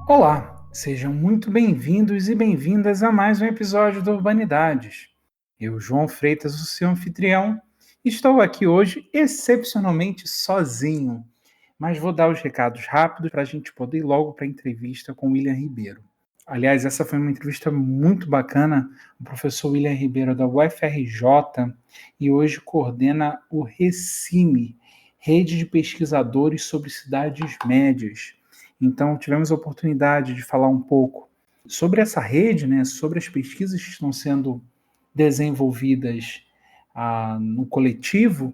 Olá, sejam muito bem-vindos e bem-vindas a mais um episódio do Urbanidades. Eu, João Freitas, o seu anfitrião, estou aqui hoje excepcionalmente sozinho, mas vou dar os recados rápidos para a gente poder ir logo para a entrevista com o William Ribeiro. Aliás, essa foi uma entrevista muito bacana. O professor William Ribeiro da UFRJ e hoje coordena o RECIME, Rede de Pesquisadores sobre Cidades Médias. Então, tivemos a oportunidade de falar um pouco sobre essa rede, né, sobre as pesquisas que estão sendo desenvolvidas no coletivo,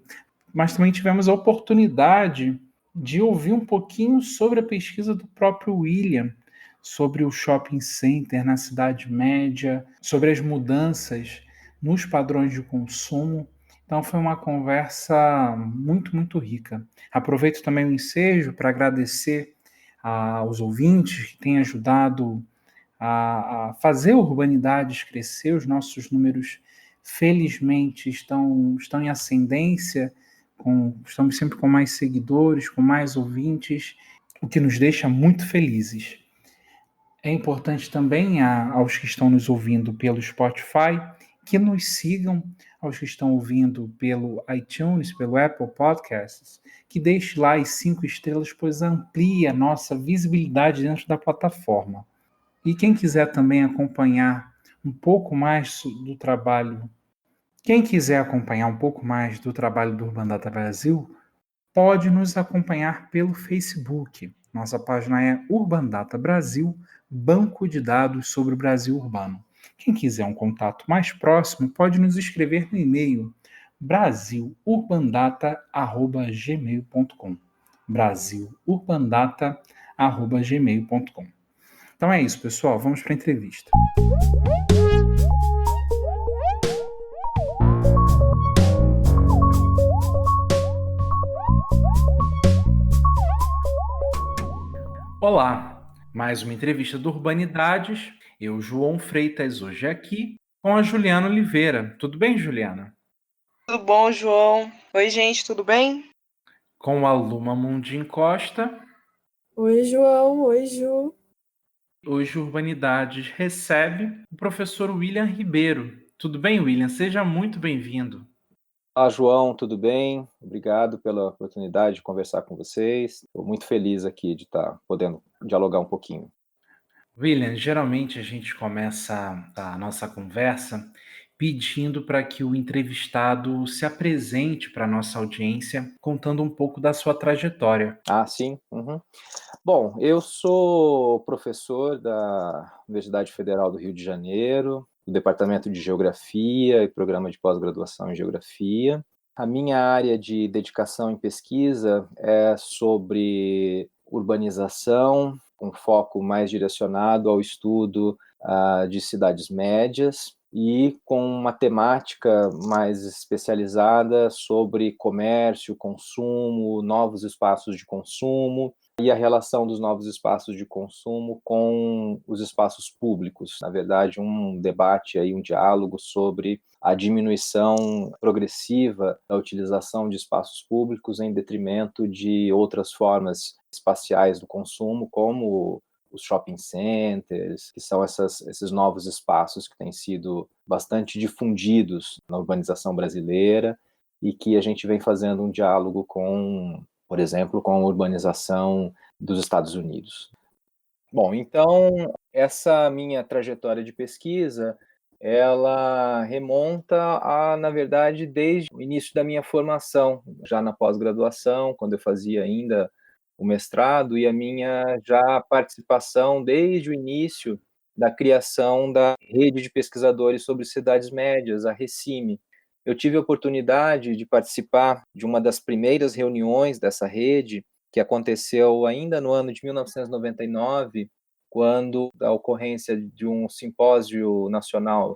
mas também tivemos a oportunidade de ouvir um pouquinho sobre a pesquisa do próprio William, sobre o shopping center na cidade média, sobre as mudanças nos padrões de consumo. Então foi uma conversa muito, muito rica. Aproveito também o ensejo para agradecer aos ouvintes que têm ajudado a fazer a Urbanidades crescer. Os nossos números, felizmente, estão em ascendência, estamos sempre com mais seguidores, com mais ouvintes, o que nos deixa muito felizes. É importante também aos que estão nos ouvindo pelo Spotify que nos sigam, aos que estão ouvindo pelo iTunes, pelo Apple Podcasts, que deixe lá as 5 estrelas, pois amplia a nossa visibilidade dentro da plataforma. E quem quiser também acompanhar um pouco mais do trabalho, quem quiser acompanhar um pouco mais do trabalho do Urban Data Brasil, pode nos acompanhar pelo Facebook. Nossa página é Urban Data Brasil, banco de dados sobre o Brasil urbano. Quem quiser um contato mais próximo, pode nos escrever no e-mail brasilurbandata@gmail.com. brasilurbandata@gmail.com. Então é isso, pessoal. Vamos para a entrevista. Olá, mais uma entrevista do Urbanidades. Eu, João Freitas, hoje aqui com a Juliana Oliveira. Tudo bem, Juliana? Tudo bom, João? Oi, gente, tudo bem? Com a Luma Mundim Costa. Oi, João. Oi, Ju. Hoje Urbanidades recebe o professor William Ribeiro. Tudo bem, William? Seja muito bem-vindo. Olá, João, tudo bem? Obrigado pela oportunidade de conversar com vocês. Estou muito feliz aqui de estar podendo dialogar um pouquinho. William, geralmente a gente começa a nossa conversa pedindo para que o entrevistado se apresente para a nossa audiência, contando um pouco da sua trajetória. Ah, sim? Uhum. Bom, eu sou professor da Universidade Federal do Rio de Janeiro, do Departamento de Geografia e Programa de Pós-Graduação em Geografia. A minha área de dedicação em pesquisa é sobre urbanização, com foco mais direcionado ao estudo de cidades médias e com uma temática mais especializada sobre comércio, consumo, novos espaços de consumo e a relação dos novos espaços de consumo com os espaços públicos. Na verdade, um debate aí, um diálogo sobre a diminuição progressiva da utilização de espaços públicos em detrimento de outras formas espaciais do consumo, como os shopping centers, que são esses novos espaços que têm sido bastante difundidos na urbanização brasileira e que a gente vem fazendo um diálogo com, por exemplo, com a urbanização dos Estados Unidos. Bom, então, essa minha trajetória de pesquisa, ela remonta na verdade, desde o início da minha formação, já na pós-graduação, quando eu fazia ainda o mestrado, e a minha já participação desde o início da criação da rede de pesquisadores sobre cidades médias, a RECIME. Eu tive a oportunidade de participar de uma das primeiras reuniões dessa rede, que aconteceu ainda no ano de 1999, quando a ocorrência de um simpósio nacional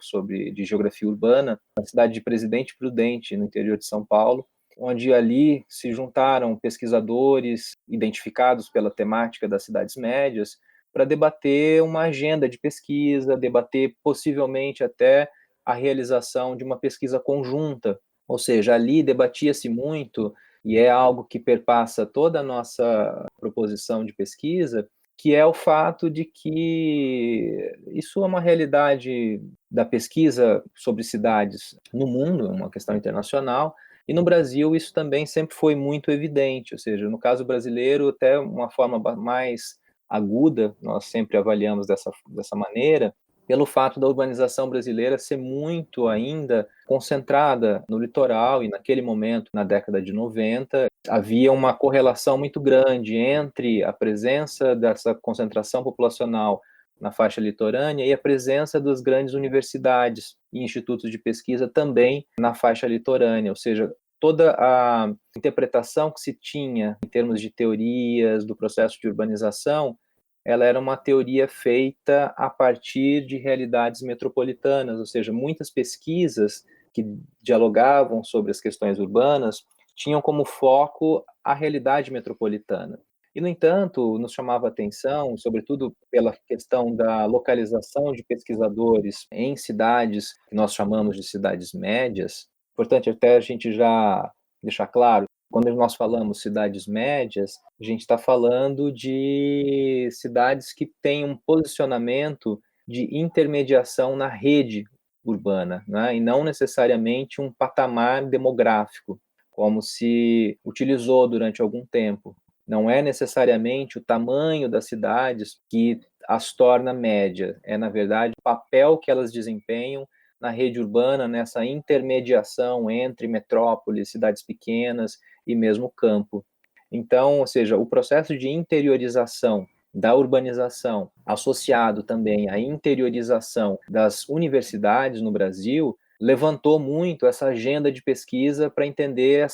de geografia urbana na cidade de Presidente Prudente, no interior de São Paulo, onde ali se juntaram pesquisadores identificados pela temática das cidades médias para debater uma agenda de pesquisa, debater possivelmente até a realização de uma pesquisa conjunta. Ou seja, ali debatia-se muito, e é algo que perpassa toda a nossa proposição de pesquisa, que é o fato de que isso é uma realidade da pesquisa sobre cidades no mundo, é uma questão internacional, e no Brasil isso também sempre foi muito evidente, ou seja, no caso brasileiro, até uma forma mais aguda, nós sempre avaliamos dessa maneira, pelo fato da urbanização brasileira ser muito ainda concentrada no litoral, e naquele momento, na década de 90, havia uma correlação muito grande entre a presença dessa concentração populacional na faixa litorânea e a presença das grandes universidades e institutos de pesquisa também na faixa litorânea, ou seja, toda a interpretação que se tinha em termos de teorias do processo de urbanização, ela era uma teoria feita a partir de realidades metropolitanas, ou seja, muitas pesquisas que dialogavam sobre as questões urbanas tinham como foco a realidade metropolitana. E, no entanto, nos chamava a atenção, sobretudo pela questão da localização de pesquisadores em cidades que nós chamamos de cidades médias. Importante até a gente já deixar claro, quando nós falamos cidades médias, a gente está falando de cidades que têm um posicionamento de intermediação na rede urbana, né? E não necessariamente um patamar demográfico, como se utilizou durante algum tempo. Não é necessariamente o tamanho das cidades que as torna média, é, na verdade, o papel que elas desempenham na rede urbana, nessa intermediação entre metrópoles, cidades pequenas e mesmo campo. Então, ou seja, o processo de interiorização da urbanização, associado também à interiorização das universidades no Brasil, levantou muito essa agenda de pesquisa para entender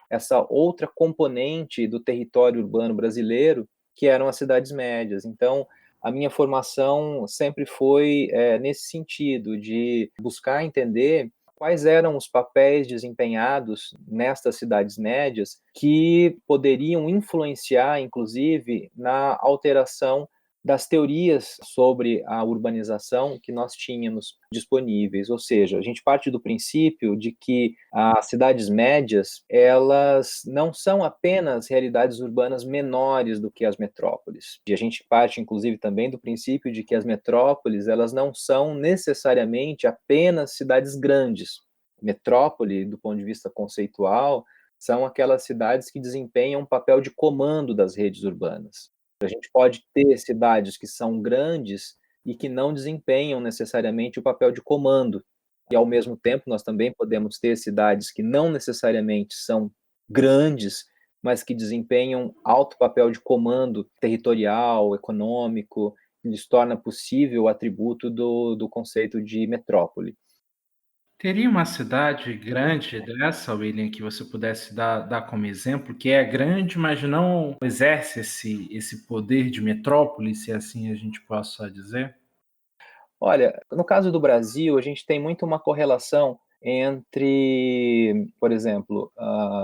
essa outra componente do território urbano brasileiro, que eram as cidades médias. Então, a minha formação sempre foi nesse sentido, de buscar entender quais eram os papéis desempenhados nestas cidades médias que poderiam influenciar, inclusive, na alteração das teorias sobre a urbanização que nós tínhamos disponíveis. Ou seja, a gente parte do princípio de que as cidades médias, elas não são apenas realidades urbanas menores do que as metrópoles. E a gente parte, inclusive, também do princípio de que as metrópoles, elas não são necessariamente apenas cidades grandes. Metrópole, do ponto de vista conceitual, são aquelas cidades que desempenham um papel de comando das redes urbanas. A gente pode ter cidades que são grandes e que não desempenham necessariamente o papel de comando. E, ao mesmo tempo, nós também podemos ter cidades que não necessariamente são grandes, mas que desempenham alto papel de comando territorial, econômico, que lhes torna possível o atributo do conceito de metrópole. Teria uma cidade grande dessa, William, que você pudesse dar como exemplo, que é grande, mas não exerce esse poder de metrópole, se assim a gente possa dizer? Olha, no caso do Brasil, a gente tem muito uma correlação entre, por exemplo,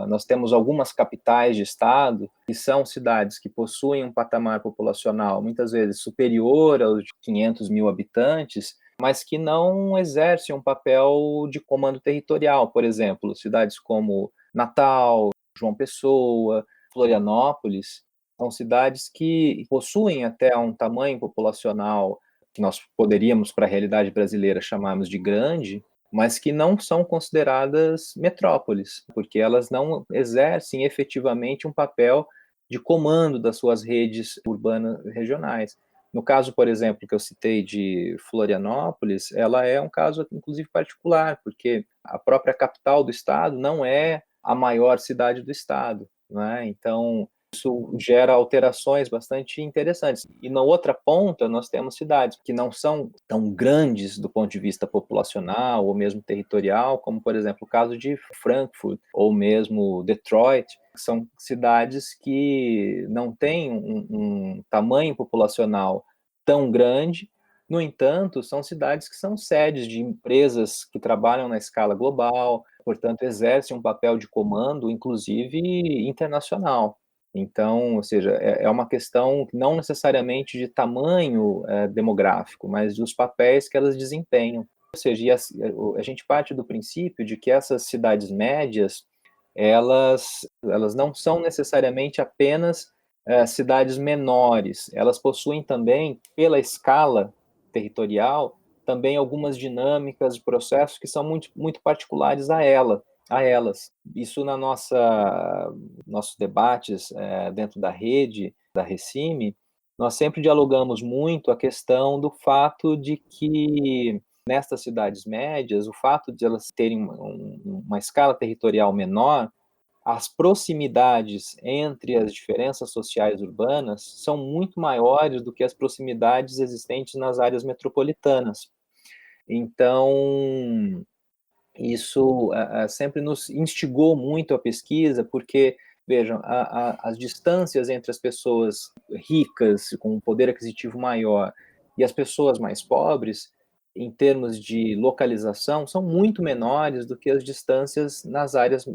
nós temos algumas capitais de estado que são cidades que possuem um patamar populacional muitas vezes superior aos de 500 mil habitantes, mas que não exercem um papel de comando territorial. Por exemplo, cidades como Natal, João Pessoa, Florianópolis, são cidades que possuem até um tamanho populacional que nós poderíamos, para a realidade brasileira, chamarmos de grande, mas que não são consideradas metrópoles, porque elas não exercem efetivamente um papel de comando das suas redes urbanas regionais. No caso, por exemplo, que eu citei de Florianópolis, ela é um caso, inclusive, particular, porque a própria capital do estado não é a maior cidade do estado, né? Então, isso gera alterações bastante interessantes. E na outra ponta, nós temos cidades que não são tão grandes do ponto de vista populacional ou mesmo territorial, como, por exemplo, o caso de Frankfurt ou mesmo Detroit, que são cidades que não têm um tamanho populacional tão grande. No entanto, são cidades que são sedes de empresas que trabalham na escala global, portanto, exercem um papel de comando, inclusive internacional. Então, ou seja, é uma questão não necessariamente de tamanho demográfico, mas dos papéis que elas desempenham. Ou seja, a gente parte do princípio de que essas cidades médias, elas não são necessariamente apenas cidades menores, elas possuem também, pela escala territorial, também algumas dinâmicas de processos que são muito, muito particulares a elas. Isso nossos debates dentro da rede, da Recime, nós sempre dialogamos muito a questão do fato de que, nestas cidades médias, o fato de elas terem uma escala territorial menor, as proximidades entre as diferenças sociais urbanas são muito maiores do que as proximidades existentes nas áreas metropolitanas. Então, isso sempre nos instigou muito a pesquisa, porque, vejam, as distâncias entre as pessoas ricas, com um poder aquisitivo maior, e as pessoas mais pobres, em termos de localização, são muito menores do que as distâncias nas áreas,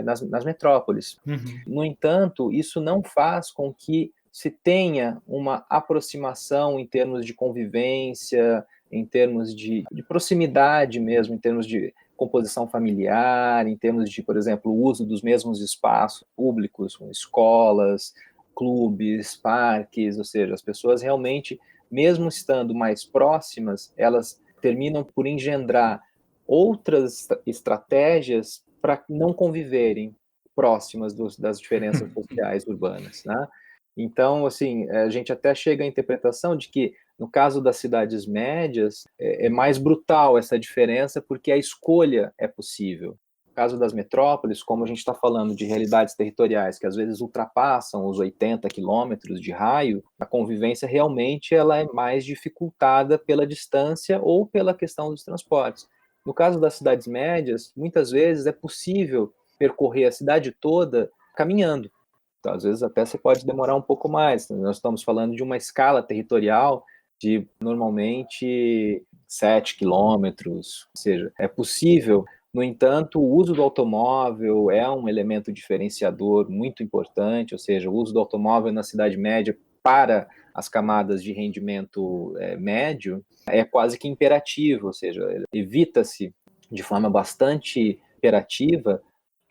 nas metrópoles. Uhum. No entanto, isso não faz com que se tenha uma aproximação em termos de convivência, em termos de proximidade mesmo, em termos de composição familiar, em termos de, por exemplo, o uso dos mesmos espaços públicos, como escolas, clubes, parques, ou seja, as pessoas realmente, mesmo estando mais próximas, elas terminam por engendrar outras estratégias para não conviverem próximas das diferenças sociais urbanas, né? Então, assim, a gente até chega à interpretação de que, no caso das cidades médias, é mais brutal essa diferença, porque a escolha é possível. No caso das metrópoles, como a gente está falando de realidades territoriais que às vezes ultrapassam os 80 quilômetros de raio, a convivência realmente ela é mais dificultada pela distância ou pela questão dos transportes. No caso das cidades médias, muitas vezes é possível percorrer a cidade toda caminhando. Então, às vezes até você pode demorar um pouco mais. Nós estamos falando de uma escala territorial de normalmente 7 quilômetros, ou seja, é possível. No entanto, o uso do automóvel é um elemento diferenciador muito importante, ou seja, o uso do automóvel na cidade média para as camadas de rendimento médio é quase que imperativo, ou seja, evita-se de forma bastante imperativa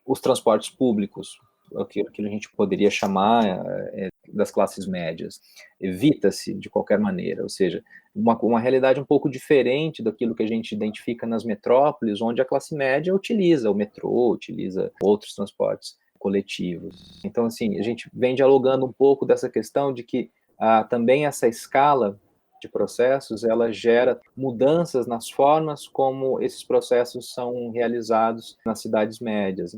os transportes públicos, aquilo que a gente poderia chamar das classes médias. Evita-se de qualquer maneira, ou seja, uma realidade um pouco diferente daquilo que a gente identifica nas metrópoles, onde a classe média utiliza o metrô, utiliza outros transportes coletivos. Então, assim, a gente vem dialogando um pouco dessa questão de que também essa escala de processos, ela gera mudanças nas formas como esses processos são realizados nas cidades médias.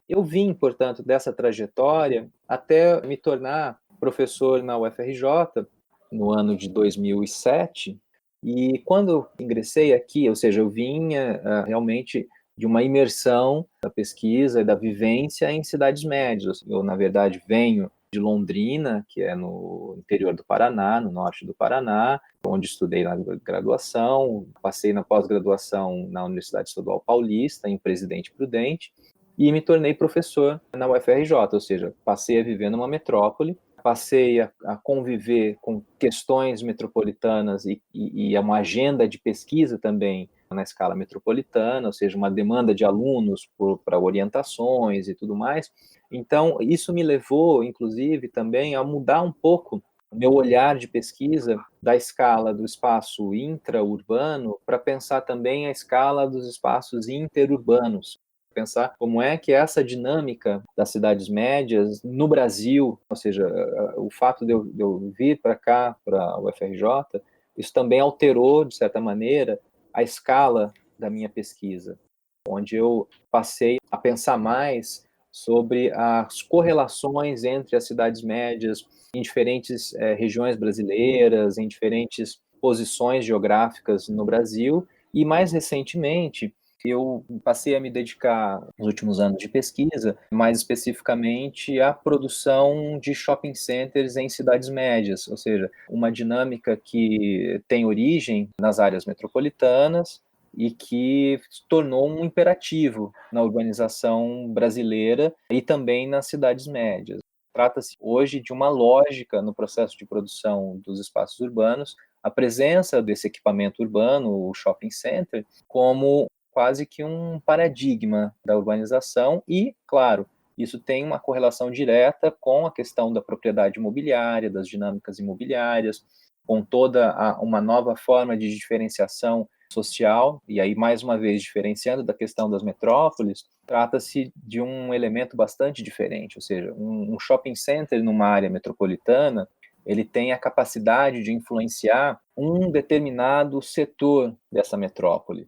Eu vim, portanto, dessa trajetória até me tornar professor na UFRJ no ano de 2007, e quando eu ingressei aqui, ou seja, eu vinha realmente de uma imersão da pesquisa e da vivência em cidades médias. Eu, na verdade, venho de Londrina, que é no interior do Paraná, no norte do Paraná, onde estudei na graduação, passei na pós-graduação na Universidade Estadual Paulista, em Presidente Prudente, e me tornei professor na UFRJ, ou seja, passei a viver numa metrópole, passei a conviver com questões metropolitanas e uma agenda de pesquisa também na escala metropolitana, ou seja, uma demanda de alunos para orientações e tudo mais. Então, isso me levou, inclusive, também a mudar um pouco o meu olhar de pesquisa da escala do espaço intraurbano para pensar também a escala dos espaços interurbanos, pensar como é que essa dinâmica das cidades médias no Brasil, ou seja, o fato de eu vir para cá, para a UFRJ, isso também alterou, de certa maneira, a escala da minha pesquisa, onde eu passei a pensar mais sobre as correlações entre as cidades médias em diferentes regiões brasileiras, em diferentes posições geográficas no Brasil, e mais recentemente eu passei a me dedicar, nos últimos anos de pesquisa, mais especificamente à produção de shopping centers em cidades médias, ou seja, uma dinâmica que tem origem nas áreas metropolitanas e que se tornou um imperativo na urbanização brasileira e também nas cidades médias. Trata-se hoje de uma lógica no processo de produção dos espaços urbanos, a presença desse equipamento urbano, o shopping center, como quase que um paradigma da urbanização e, claro, Isso tem uma correlação direta com a questão da propriedade imobiliária, das dinâmicas imobiliárias, com toda uma nova forma de diferenciação social, e aí, mais uma vez, diferenciando da questão das metrópoles, trata-se de um elemento bastante diferente, ou seja, um shopping center numa área metropolitana, ele tem a capacidade de influenciar um determinado setor dessa metrópole.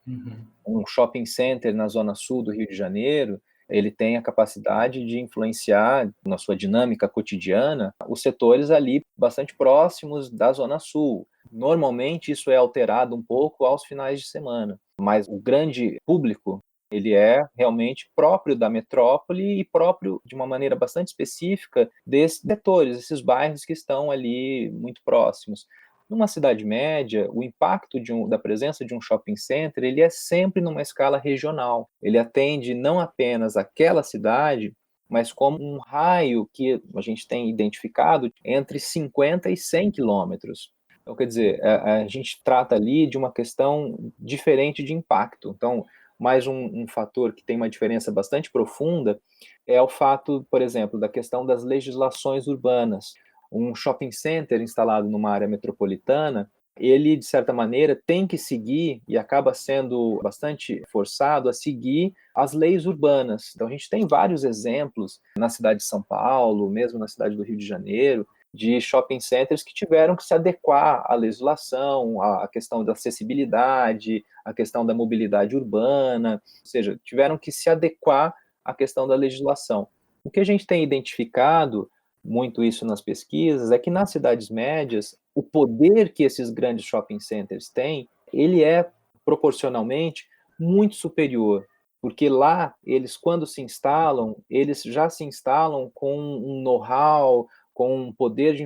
Um shopping center na zona sul do Rio de Janeiro, ele tem a capacidade de influenciar, na sua dinâmica cotidiana, os setores ali bastante próximos da zona sul. Normalmente isso é alterado um pouco aos finais de semana, mas o grande público, ele é realmente próprio da metrópole e próprio, de uma maneira bastante específica, desses setores, esses bairros que estão ali muito próximos. Numa cidade média, o impacto da presença de um shopping center, ele é sempre numa escala regional. Ele atende não apenas aquela cidade, mas como um raio que a gente tem identificado entre 50 e 100 quilômetros. Então, quer dizer, a gente trata ali de uma questão diferente de impacto. Então, mais um fator que tem uma diferença bastante profunda é o fato, por exemplo, da questão das legislações urbanas. Um shopping center instalado numa área metropolitana, ele, de certa maneira, tem que seguir, e acaba sendo bastante forçado a seguir, as leis urbanas. Então, a gente tem vários exemplos na cidade de São Paulo, mesmo na cidade do Rio de Janeiro, de shopping centers que tiveram que se adequar à legislação, à questão da acessibilidade, à questão da mobilidade urbana, ou seja, tiveram que se adequar à questão da legislação. O que a gente tem identificado muito isso nas pesquisas, é que nas cidades médias, o poder que esses grandes shopping centers têm, ele é proporcionalmente muito superior, porque lá, eles quando se instalam, eles já se instalam com um know-how, com um poder de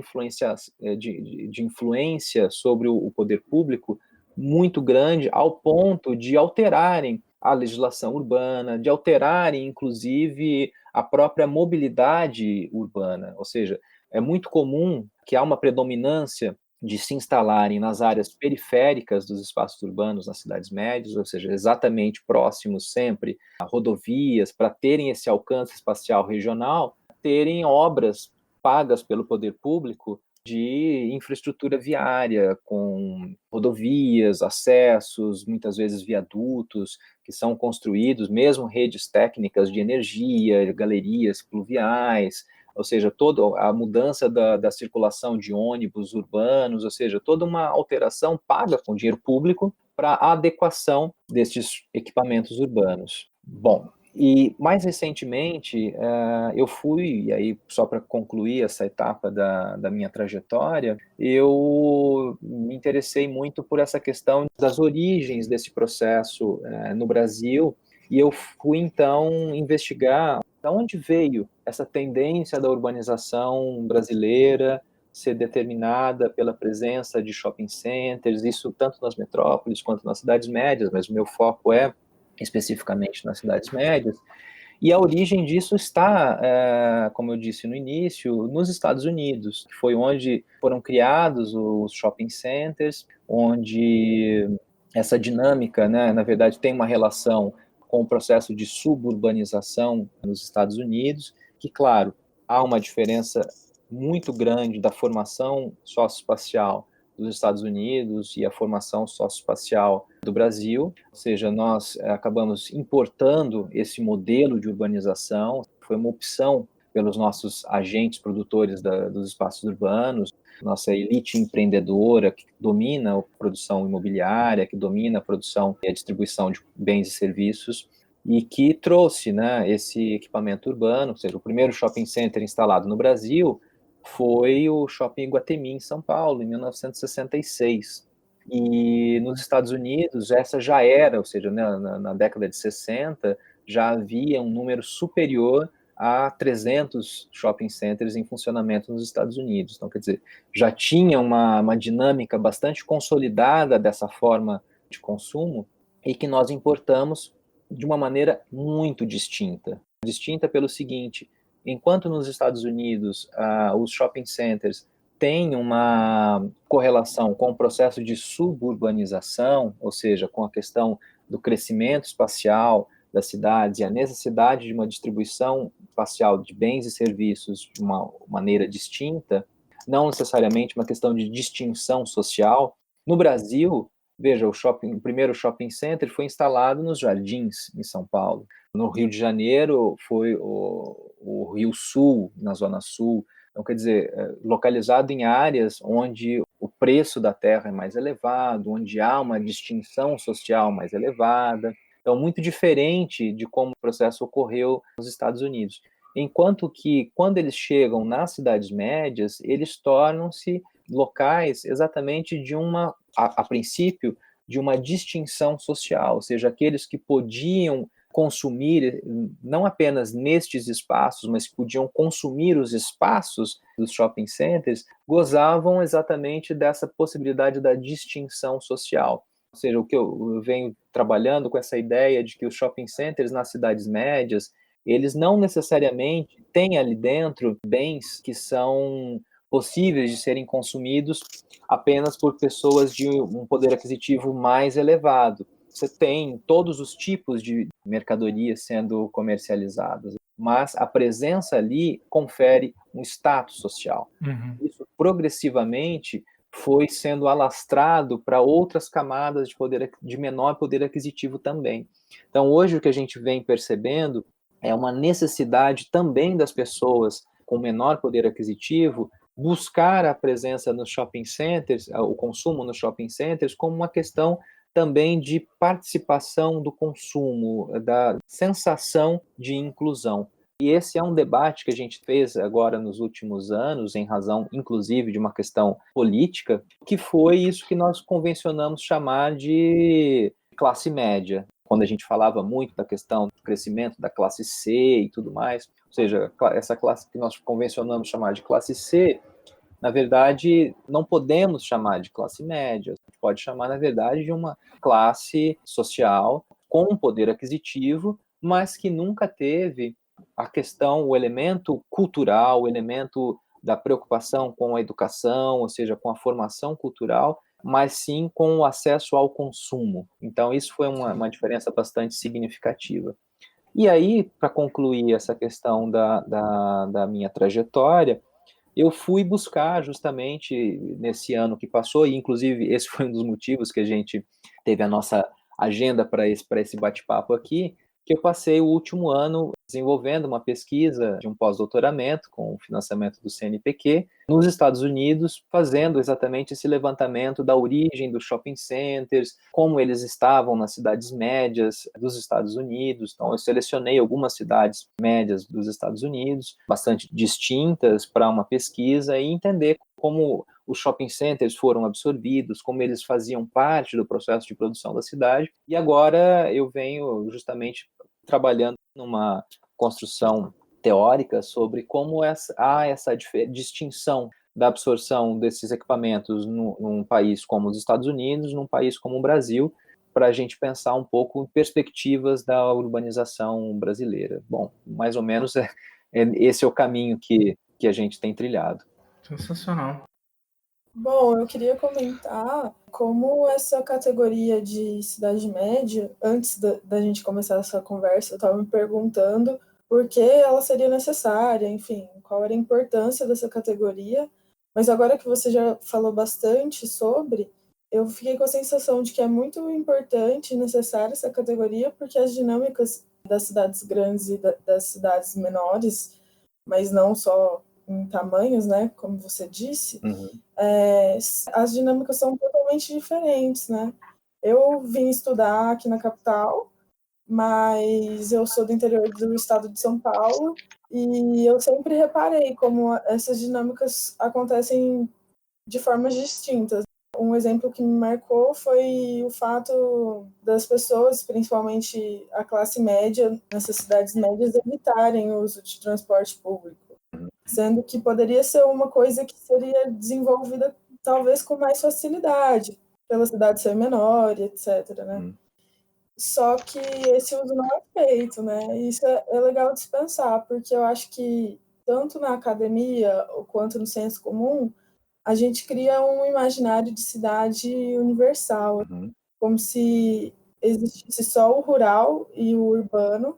influência sobre o poder público muito grande, ao ponto de alterarem a legislação urbana, de alterarem, inclusive, a própria mobilidade urbana, ou seja, é muito comum que há uma predominância de se instalarem nas áreas periféricas dos espaços urbanos nas cidades médias, ou seja, exatamente próximos sempre a rodovias, para terem esse alcance espacial regional, terem obras pagas pelo poder público de infraestrutura viária, com rodovias, acessos, muitas vezes viadutos, que são construídos, mesmo redes técnicas de energia, galerias pluviais, ou seja, toda a mudança da circulação de ônibus urbanos, ou seja, toda uma alteração paga com dinheiro público para a adequação desses equipamentos urbanos. Bom, e mais recentemente, eu fui, e aí só para concluir essa etapa da minha trajetória, eu me interessei muito por essa questão das origens desse processo no Brasil, e eu fui então investigar de onde veio essa tendência da urbanização brasileira ser determinada pela presença de shopping centers, isso tanto nas metrópoles quanto nas cidades médias, mas o meu foco é especificamente nas cidades médias, e a origem disso está, como eu disse no início, nos Estados Unidos, que foi onde foram criados os shopping centers, onde essa dinâmica, né, na verdade, tem uma relação com o processo de suburbanização nos Estados Unidos, que, claro, há uma diferença muito grande da formação socioespacial dos Estados Unidos e a formação socioespacial do Brasil, ou seja, nós acabamos importando esse modelo de urbanização, foi uma opção pelos nossos agentes produtores dos espaços urbanos, nossa elite empreendedora que domina a produção imobiliária, que domina a produção e a distribuição de bens e serviços, e que trouxe, né, esse equipamento urbano, ou seja, o primeiro shopping center instalado no Brasil foi o Shopping Iguatemi, em São Paulo, em 1966. E nos Estados Unidos, essa já era, ou seja, né, na década de 60, já havia um número superior a 300 shopping centers em funcionamento nos Estados Unidos. Então, quer dizer, já tinha uma dinâmica bastante consolidada dessa forma de consumo e que nós importamos de uma maneira muito distinta. Distinta pelo seguinte: enquanto nos Estados Unidos os shopping centers têm uma correlação com o processo de suburbanização, ou seja, com a questão do crescimento espacial das cidades e a necessidade de uma distribuição espacial de bens e serviços de uma maneira distinta, não necessariamente uma questão de distinção social. No Brasil, veja, o primeiro shopping center foi instalado nos Jardins, em São Paulo. No Rio de Janeiro, foi o Rio Sul, na Zona Sul. Então, quer dizer, localizado em áreas onde o preço da terra é mais elevado, onde há uma distinção social mais elevada. Então, muito diferente de como o processo ocorreu nos Estados Unidos. Enquanto que, quando eles chegam nas cidades médias, eles tornam-se locais exatamente de a princípio, de uma distinção social, ou seja, aqueles que podiam consumir, não apenas nestes espaços, mas que podiam consumir os espaços dos shopping centers, gozavam exatamente dessa possibilidade da distinção social. Ou seja, o que eu venho trabalhando com essa ideia de que os shopping centers nas cidades médias, eles não necessariamente têm ali dentro bens que são possíveis de serem consumidos apenas por pessoas de um poder aquisitivo mais elevado. Você tem todos os tipos de mercadorias sendo comercializadas, mas a presença ali confere um status social. Uhum. Isso progressivamente foi sendo alastrado para outras camadas de menor poder aquisitivo também. Então, hoje o que a gente vem percebendo é uma necessidade também das pessoas com menor poder aquisitivo buscar a presença nos shopping centers, o consumo nos shopping centers, como uma questão também de participação do consumo, da sensação de inclusão. E esse é um debate que a gente fez agora nos últimos anos, em razão, inclusive, de uma questão política, que foi isso que nós convencionamos chamar de classe média, quando a gente falava muito da questão do crescimento da classe C e tudo mais. Ou seja, essa classe que nós convencionamos chamar de classe C, na verdade, não podemos chamar de classe média, a gente pode chamar, na verdade, de uma classe social com poder aquisitivo, mas que nunca teve a questão, o elemento cultural, o elemento da preocupação com a educação, ou seja, com a formação cultural, mas sim com o acesso ao consumo. Então, isso foi uma diferença bastante significativa. E aí, para concluir essa questão da minha trajetória, eu fui buscar justamente nesse ano que passou, e inclusive esse foi um dos motivos que a gente teve a nossa agenda para esse bate-papo aqui, que eu passei o último ano desenvolvendo uma pesquisa de um pós-doutoramento com o financiamento do CNPq nos Estados Unidos, fazendo exatamente esse levantamento da origem dos shopping centers, como eles estavam nas cidades médias dos Estados Unidos. Então, eu selecionei algumas cidades médias dos Estados Unidos, bastante distintas para uma pesquisa, e entender como os shopping centers foram absorvidos, como eles faziam parte do processo de produção da cidade. E agora eu venho justamente trabalhando numa construção teórica sobre como há essa distinção da absorção desses equipamentos num país como os Estados Unidos, num país como o Brasil, para a gente pensar um pouco em perspectivas da urbanização brasileira. Bom, mais ou menos esse é o caminho que a gente tem trilhado. Sensacional. Bom, eu queria comentar como essa categoria de cidade média, antes da gente começar essa conversa, eu estava me perguntando por que ela seria necessária, enfim, qual era a importância dessa categoria. Mas agora que você já falou bastante sobre, eu fiquei com a sensação de que é muito importante e necessária essa categoria, porque as dinâmicas das cidades grandes e das cidades menores, mas não só em tamanhos, né, como você disse, as dinâmicas são totalmente diferentes, né? Eu vim estudar aqui na capital, mas eu sou do interior do estado de São Paulo e eu sempre reparei como essas dinâmicas acontecem de formas distintas. Um exemplo que me marcou foi o fato das pessoas, principalmente a classe média, nessas cidades médias, evitarem o uso de transporte público, sendo que poderia ser uma coisa que seria desenvolvida talvez com mais facilidade, pela cidade ser menor, etc., né? Só que esse uso não é feito, né? E isso é legal de se pensar, porque eu acho que tanto na academia quanto no senso comum, a gente cria um imaginário de cidade universal, como se existisse só o rural e o urbano,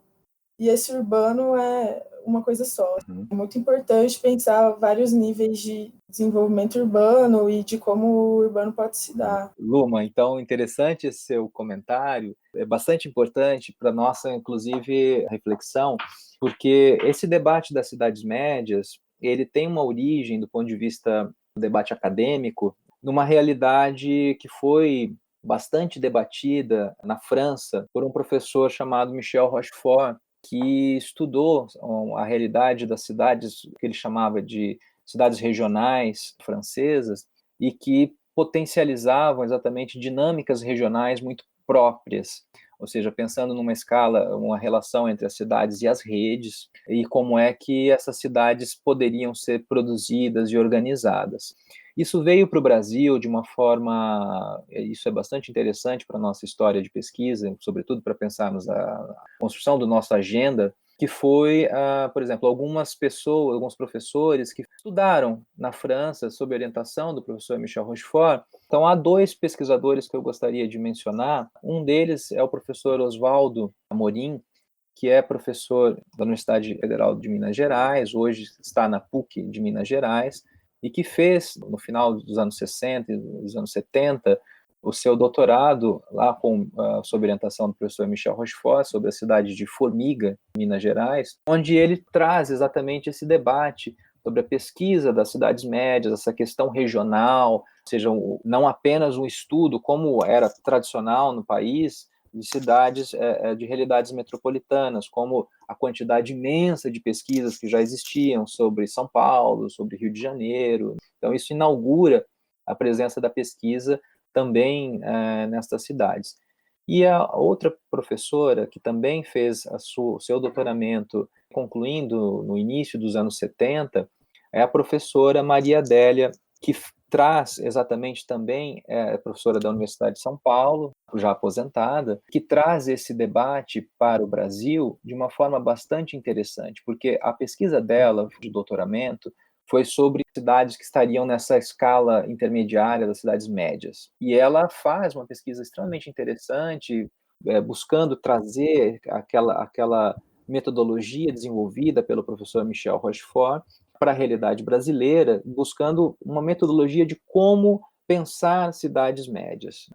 e esse urbano é uma coisa só. Uhum. É muito importante pensar vários níveis de desenvolvimento urbano e de como o urbano pode se dar. Luma, então, interessante esse seu comentário, é bastante importante para nossa, inclusive, reflexão, porque esse debate das cidades médias, ele tem uma origem, do ponto de vista do debate acadêmico, numa realidade que foi bastante debatida na França por um professor chamado Michel Rochefort, que estudou a realidade das cidades que ele chamava de cidades regionais francesas e que potencializavam exatamente dinâmicas regionais muito próprias, ou seja, pensando numa escala, uma relação entre as cidades e as redes, e como é que essas cidades poderiam ser produzidas e organizadas. Isso veio para o Brasil de uma forma, isso é bastante interessante para a nossa história de pesquisa, sobretudo para pensarmos a construção da nossa agenda, que foi, por exemplo, algumas pessoas, alguns professores que estudaram na França sob orientação do professor Michel Rochefort. Então, há dois pesquisadores que eu gostaria de mencionar. Um deles é o professor Oswaldo Amorim, que é professor da Universidade Federal de Minas Gerais, hoje está na PUC de Minas Gerais, e que fez, no final dos anos 60 e dos anos 70, o seu doutorado lá sob orientação do professor Michel Rochefort, sobre a cidade de Formiga, Minas Gerais, onde ele traz exatamente esse debate sobre a pesquisa das cidades médias, essa questão regional, ou seja, não apenas um estudo, como era tradicional no país, de cidades, de realidades metropolitanas, como a quantidade imensa de pesquisas que já existiam sobre São Paulo, sobre Rio de Janeiro. Então, isso inaugura a presença da pesquisa também nestas cidades. E a outra professora, que também fez o seu doutoramento, concluindo no início dos anos 70, é a professora Maria Adélia, que traz exatamente também, é professora da Universidade de São Paulo, já aposentada, que traz esse debate para o Brasil de uma forma bastante interessante, porque a pesquisa dela, de doutoramento, foi sobre cidades que estariam nessa escala intermediária das cidades médias. E ela faz uma pesquisa extremamente interessante, buscando trazer aquela metodologia desenvolvida pelo professor Michel Rochefort para a realidade brasileira, buscando uma metodologia de como pensar cidades médias.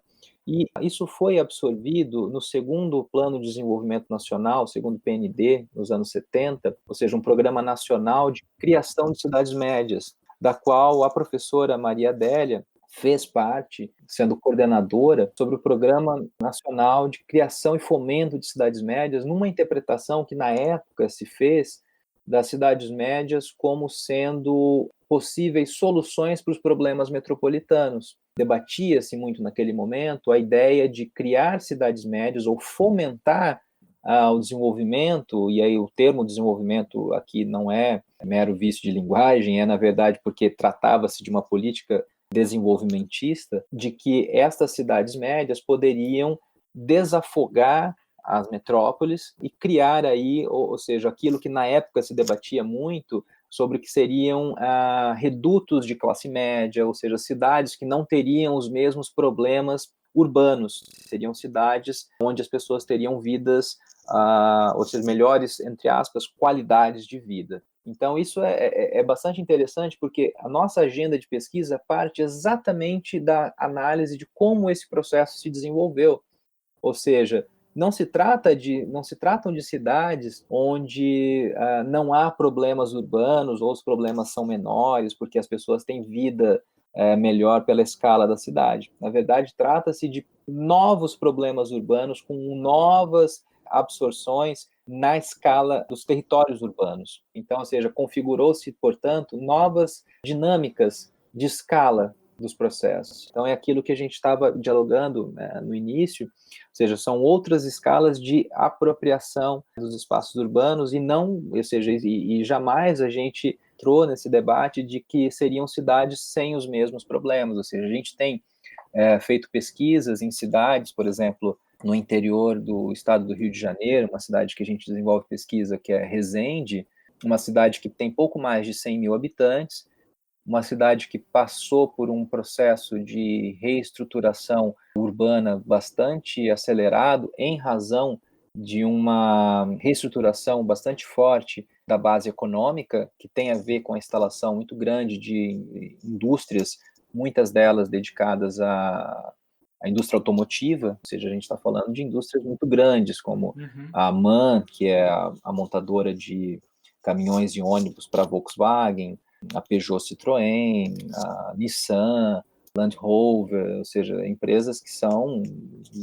E isso foi absorvido no segundo Plano de Desenvolvimento Nacional, segundo PND, nos anos 70, ou seja, um programa nacional de criação de cidades médias, da qual a professora Maria Adélia fez parte, sendo coordenadora, sobre o Programa Nacional de Criação e Fomento de Cidades Médias, numa interpretação que na época se fez das cidades médias como sendo possíveis soluções para os problemas metropolitanos. Debatia-se muito naquele momento a ideia de criar cidades médias ou fomentar o desenvolvimento, e aí o termo desenvolvimento aqui não é mero vício de linguagem, é na verdade porque tratava-se de uma política desenvolvimentista, de que estas cidades médias poderiam desafogar as metrópoles e criar aí, ou seja, aquilo que na época se debatia muito sobre que seriam redutos de classe média, ou seja, cidades que não teriam os mesmos problemas urbanos, seriam cidades onde as pessoas teriam vidas, ou seja, melhores, entre aspas, qualidades de vida. Então, isso é bastante interessante, porque a nossa agenda de pesquisa parte exatamente da análise de como esse processo se desenvolveu, ou seja, não se tratam de cidades onde não há problemas urbanos ou os problemas são menores porque as pessoas têm vida melhor pela escala da cidade. Na verdade, trata-se de novos problemas urbanos com novas absorções na escala dos territórios urbanos. Então, ou seja, configurou-se, portanto, novas dinâmicas de escala dos processos. Então, é aquilo que a gente estava dialogando no início, ou seja, são outras escalas de apropriação dos espaços urbanos e não, ou seja, e jamais a gente entrou nesse debate de que seriam cidades sem os mesmos problemas, ou seja, a gente tem feito pesquisas em cidades, por exemplo, no interior do estado do Rio de Janeiro, uma cidade que a gente desenvolve pesquisa que é Resende, uma cidade que tem pouco mais de 100 mil habitantes, uma cidade que passou por um processo de reestruturação urbana bastante acelerado em razão de uma reestruturação bastante forte da base econômica, que tem a ver com a instalação muito grande de indústrias, muitas delas dedicadas à indústria automotiva, ou seja, a gente está falando de indústrias muito grandes, como a MAN, que é a montadora de caminhões e ônibus para a Volkswagen, a Peugeot Citroën, a Nissan, Land Rover, ou seja, empresas que são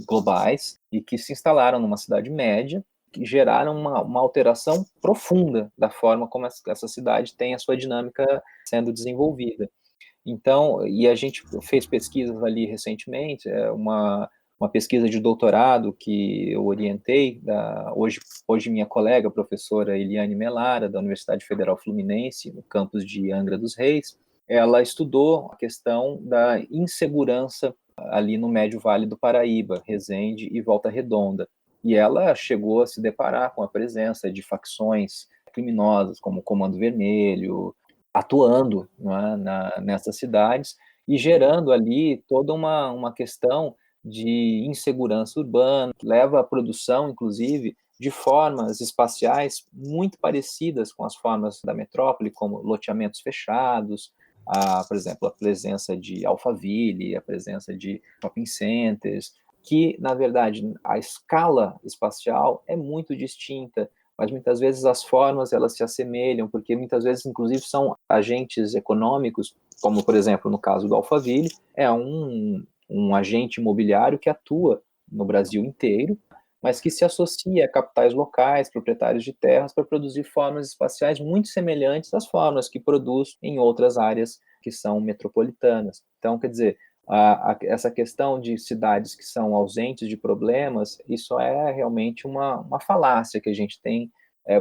globais e que se instalaram numa cidade média, que geraram uma alteração profunda da forma como essa cidade tem a sua dinâmica sendo desenvolvida. Então, e a gente fez pesquisas ali recentemente, uma pesquisa de doutorado que eu orientei, hoje minha colega, a professora Eliane Melara, da Universidade Federal Fluminense, no campus de Angra dos Reis, ela estudou a questão da insegurança ali no Médio Vale do Paraíba, Resende e Volta Redonda. E ela chegou a se deparar com a presença de facções criminosas, como o Comando Vermelho, atuando, não é, nessas cidades e gerando ali toda uma questão de insegurança urbana, que leva à produção, inclusive, de formas espaciais muito parecidas com as formas da metrópole, como loteamentos fechados, por exemplo, a presença de Alphaville, a presença de shopping centers, que, na verdade, a escala espacial é muito distinta, mas muitas vezes as formas elas se assemelham, porque muitas vezes, inclusive, são agentes econômicos, como, por exemplo, no caso do Alphaville, é um agente imobiliário que atua no Brasil inteiro, mas que se associa a capitais locais, proprietários de terras, para produzir formas espaciais muito semelhantes às formas que produz em outras áreas que são metropolitanas. Então, quer dizer, essa questão de cidades que são ausentes de problemas, isso é realmente uma falácia que a gente tem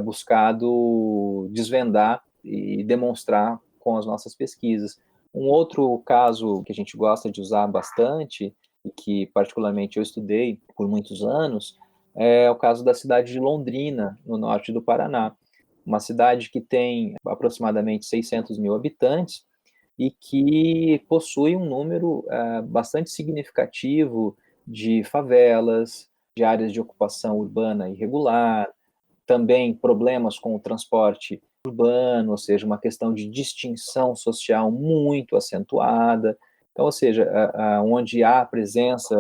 buscado desvendar e demonstrar com as nossas pesquisas. Um outro caso que a gente gosta de usar bastante, e que particularmente eu estudei por muitos anos, é o caso da cidade de Londrina, no norte do Paraná. Uma cidade que tem aproximadamente 600 mil habitantes, e que possui um número bastante significativo de favelas, de áreas de ocupação urbana irregular, também problemas com o transporte urbano, ou seja, uma questão de distinção social muito acentuada. Então, ou seja, onde há a presença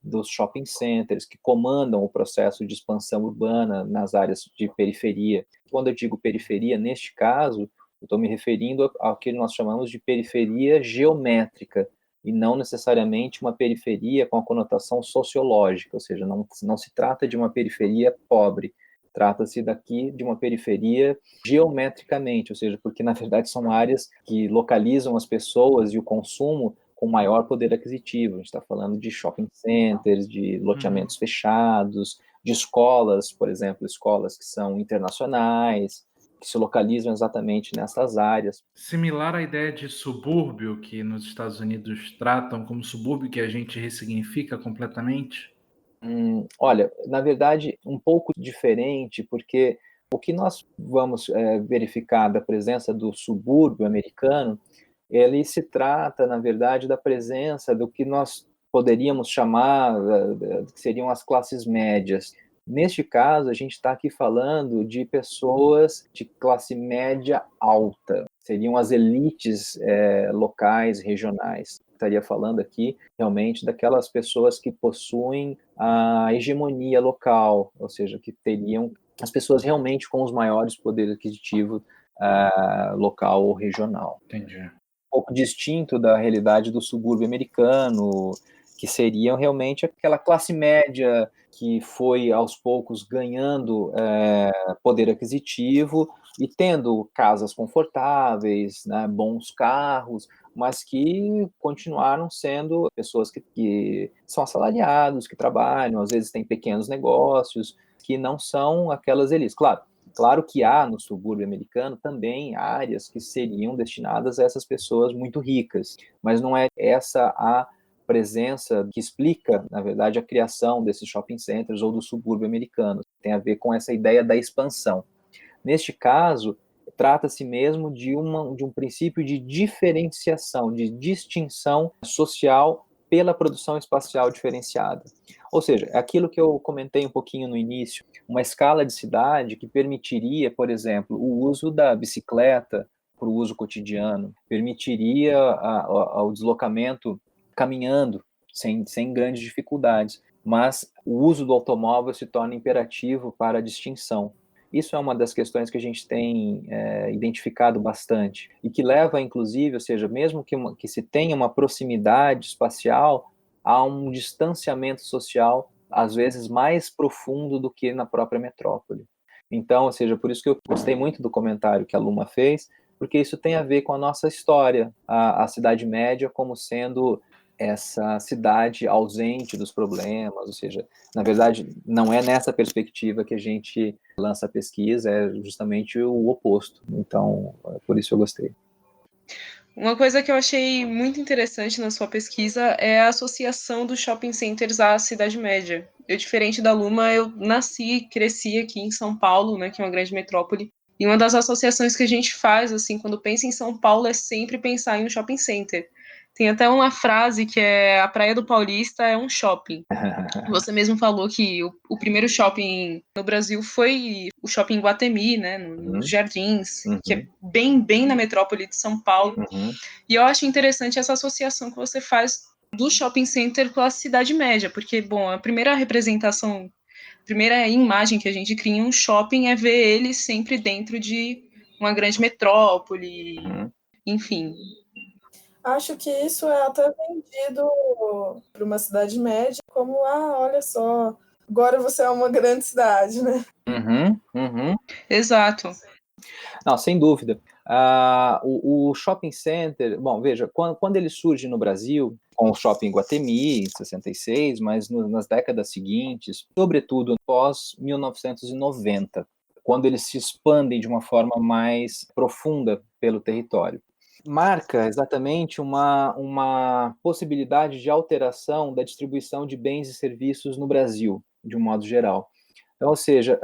dos shopping centers que comandam o processo de expansão urbana nas áreas de periferia. Quando eu digo periferia, neste caso, eu estou me referindo ao que nós chamamos de periferia geométrica, e não necessariamente uma periferia com a conotação sociológica, ou seja, não se trata de uma periferia pobre, trata-se daqui de uma periferia geometricamente, ou seja, porque na verdade são áreas que localizam as pessoas e o consumo com maior poder aquisitivo. A gente está falando de shopping centers, de loteamentos fechados, de escolas, por exemplo, escolas que são internacionais, que se localizam exatamente nessas áreas. Similar à ideia de subúrbio, que nos Estados Unidos tratam como subúrbio, que a gente ressignifica completamente? Olha, na verdade, um pouco diferente, porque o que nós vamos verificar da presença do subúrbio americano, ele se trata, na verdade, da presença do que nós poderíamos chamar, que seriam as classes médias. Neste caso, a gente está aqui falando de pessoas de classe média alta, seriam as elites locais, regionais. Estaria falando aqui realmente daquelas pessoas que possuem a hegemonia local, ou seja, que teriam as pessoas realmente com os maiores poderes aquisitivos local ou regional. Entendi. Um pouco distinto da realidade do subúrbio americano, que seriam realmente aquela classe média que foi aos poucos ganhando poder aquisitivo e tendo casas confortáveis, né, bons carros, mas que continuaram sendo pessoas que são assalariados, que trabalham, às vezes têm pequenos negócios, que não são aquelas elites. Claro que há no subúrbio americano também áreas que seriam destinadas a essas pessoas muito ricas, mas não é essa a presença que explica, na verdade, a criação desses shopping centers ou do subúrbio americano. Tem a ver com essa ideia da expansão. Neste caso, trata-se mesmo de um princípio de diferenciação, de distinção social pela produção espacial diferenciada. Ou seja, é aquilo que eu comentei um pouquinho no início, uma escala de cidade que permitiria, por exemplo, o uso da bicicleta para o uso cotidiano, permitiria o deslocamento caminhando, sem grandes dificuldades, mas o uso do automóvel se torna imperativo para a distinção. Isso é uma das questões que a gente tem identificado bastante e que leva, inclusive, ou seja, mesmo que se tenha uma proximidade espacial, há um distanciamento social, às vezes mais profundo do que na própria metrópole. Então, ou seja, por isso que eu gostei muito do comentário que a Luma fez, porque isso tem a ver com a nossa história, a Cidade Média como sendo essa cidade ausente dos problemas, ou seja, na verdade, não é nessa perspectiva que a gente lança a pesquisa, é justamente o oposto. Então, por isso eu gostei. Uma coisa que eu achei muito interessante na sua pesquisa é a associação dos shopping centers à Cidade Média. Eu, diferente da Luma, eu nasci e cresci aqui em São Paulo, né, que é uma grande metrópole, e uma das associações que a gente faz, assim, quando pensa em São Paulo, é sempre pensar em um shopping center. Tem até uma frase que é: a Praia do Paulista é um shopping. Você mesmo falou que o primeiro shopping no Brasil foi o shopping Guatemi, né, nos Jardins, que é bem na metrópole de São Paulo. E eu acho interessante essa associação que você faz do shopping center com a Cidade Média, porque, bom, a primeira representação, a primeira imagem que a gente cria em um shopping é ver ele sempre dentro de uma grande metrópole, enfim. Acho que isso é até vendido para uma cidade média como, olha só, agora você é uma grande cidade, né? Exato. Não, sem dúvida. O shopping center, bom, veja, quando ele surge no Brasil, com o shopping Guatemi, em 66, mas nas décadas seguintes, sobretudo pós 1990, quando eles se expandem de uma forma mais profunda pelo território. Marca exatamente uma possibilidade de alteração da distribuição de bens e serviços no Brasil, de um modo geral. Então, ou seja,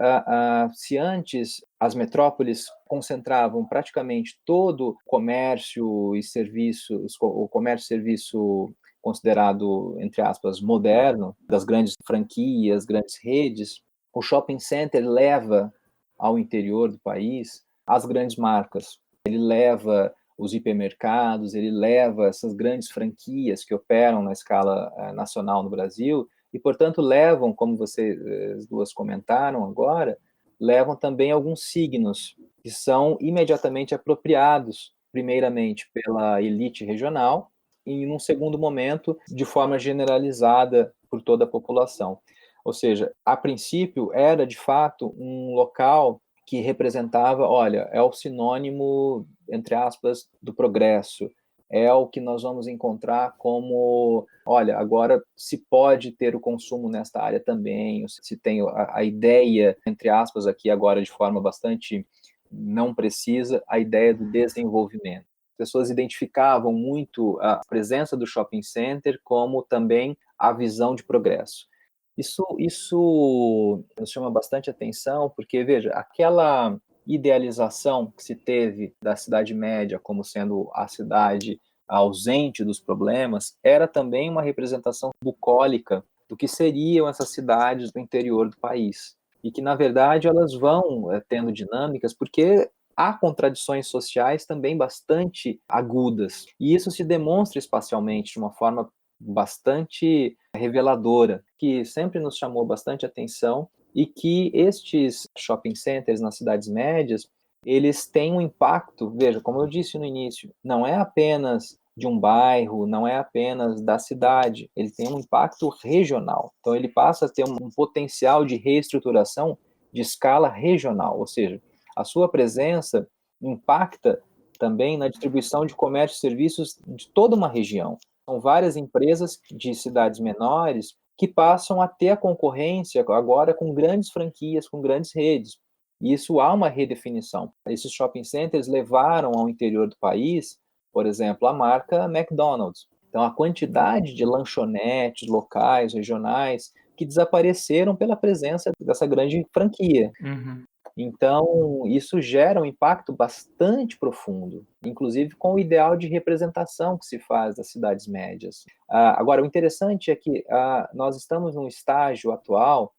se antes as metrópoles concentravam praticamente todo o comércio e serviços, o comércio e serviço considerado, entre aspas, moderno, das grandes franquias, grandes redes, o shopping center leva ao interior do país as grandes marcas. Ele leva os hipermercados, ele leva essas grandes franquias que operam na escala nacional no Brasil, e, portanto, levam, como vocês duas comentaram agora, levam também alguns signos que são imediatamente apropriados, primeiramente pela elite regional, e, num segundo momento, de forma generalizada por toda a população. Ou seja, a princípio, era, de fato, um local que representava, olha, é o sinônimo, entre aspas, do progresso, é o que nós vamos encontrar como, olha, agora se pode ter o consumo nesta área também, se tem a ideia, entre aspas, aqui agora de forma bastante não precisa, a ideia do desenvolvimento. As pessoas identificavam muito a presença do shopping center como também a visão de progresso. Isso nos chama bastante atenção, porque, veja, aquela idealização que se teve da Cidade Média como sendo a cidade ausente dos problemas, era também uma representação bucólica do que seriam essas cidades do interior do país. E que, na verdade, elas vão tendo dinâmicas, porque há contradições sociais também bastante agudas. E isso se demonstra espacialmente de uma forma bastante reveladora, que sempre nos chamou bastante atenção, e que estes shopping centers nas cidades médias, eles têm um impacto, veja, como eu disse no início, não é apenas de um bairro, não é apenas da cidade, ele tem um impacto regional. Então, ele passa a ter um potencial de reestruturação de escala regional, ou seja, a sua presença impacta também na distribuição de comércio e serviços de toda uma região. São várias empresas de cidades menores que passam a ter a concorrência agora com grandes franquias, com grandes redes. E isso há uma redefinição. Esses shopping centers levaram ao interior do país, por exemplo, a marca McDonald's. Então, a quantidade de lanchonetes locais, regionais, que desapareceram pela presença dessa grande franquia. Então, isso gera um impacto bastante profundo, inclusive com o ideal de representação que se faz das cidades médias. Agora, o interessante é que nós estamos num estágio atual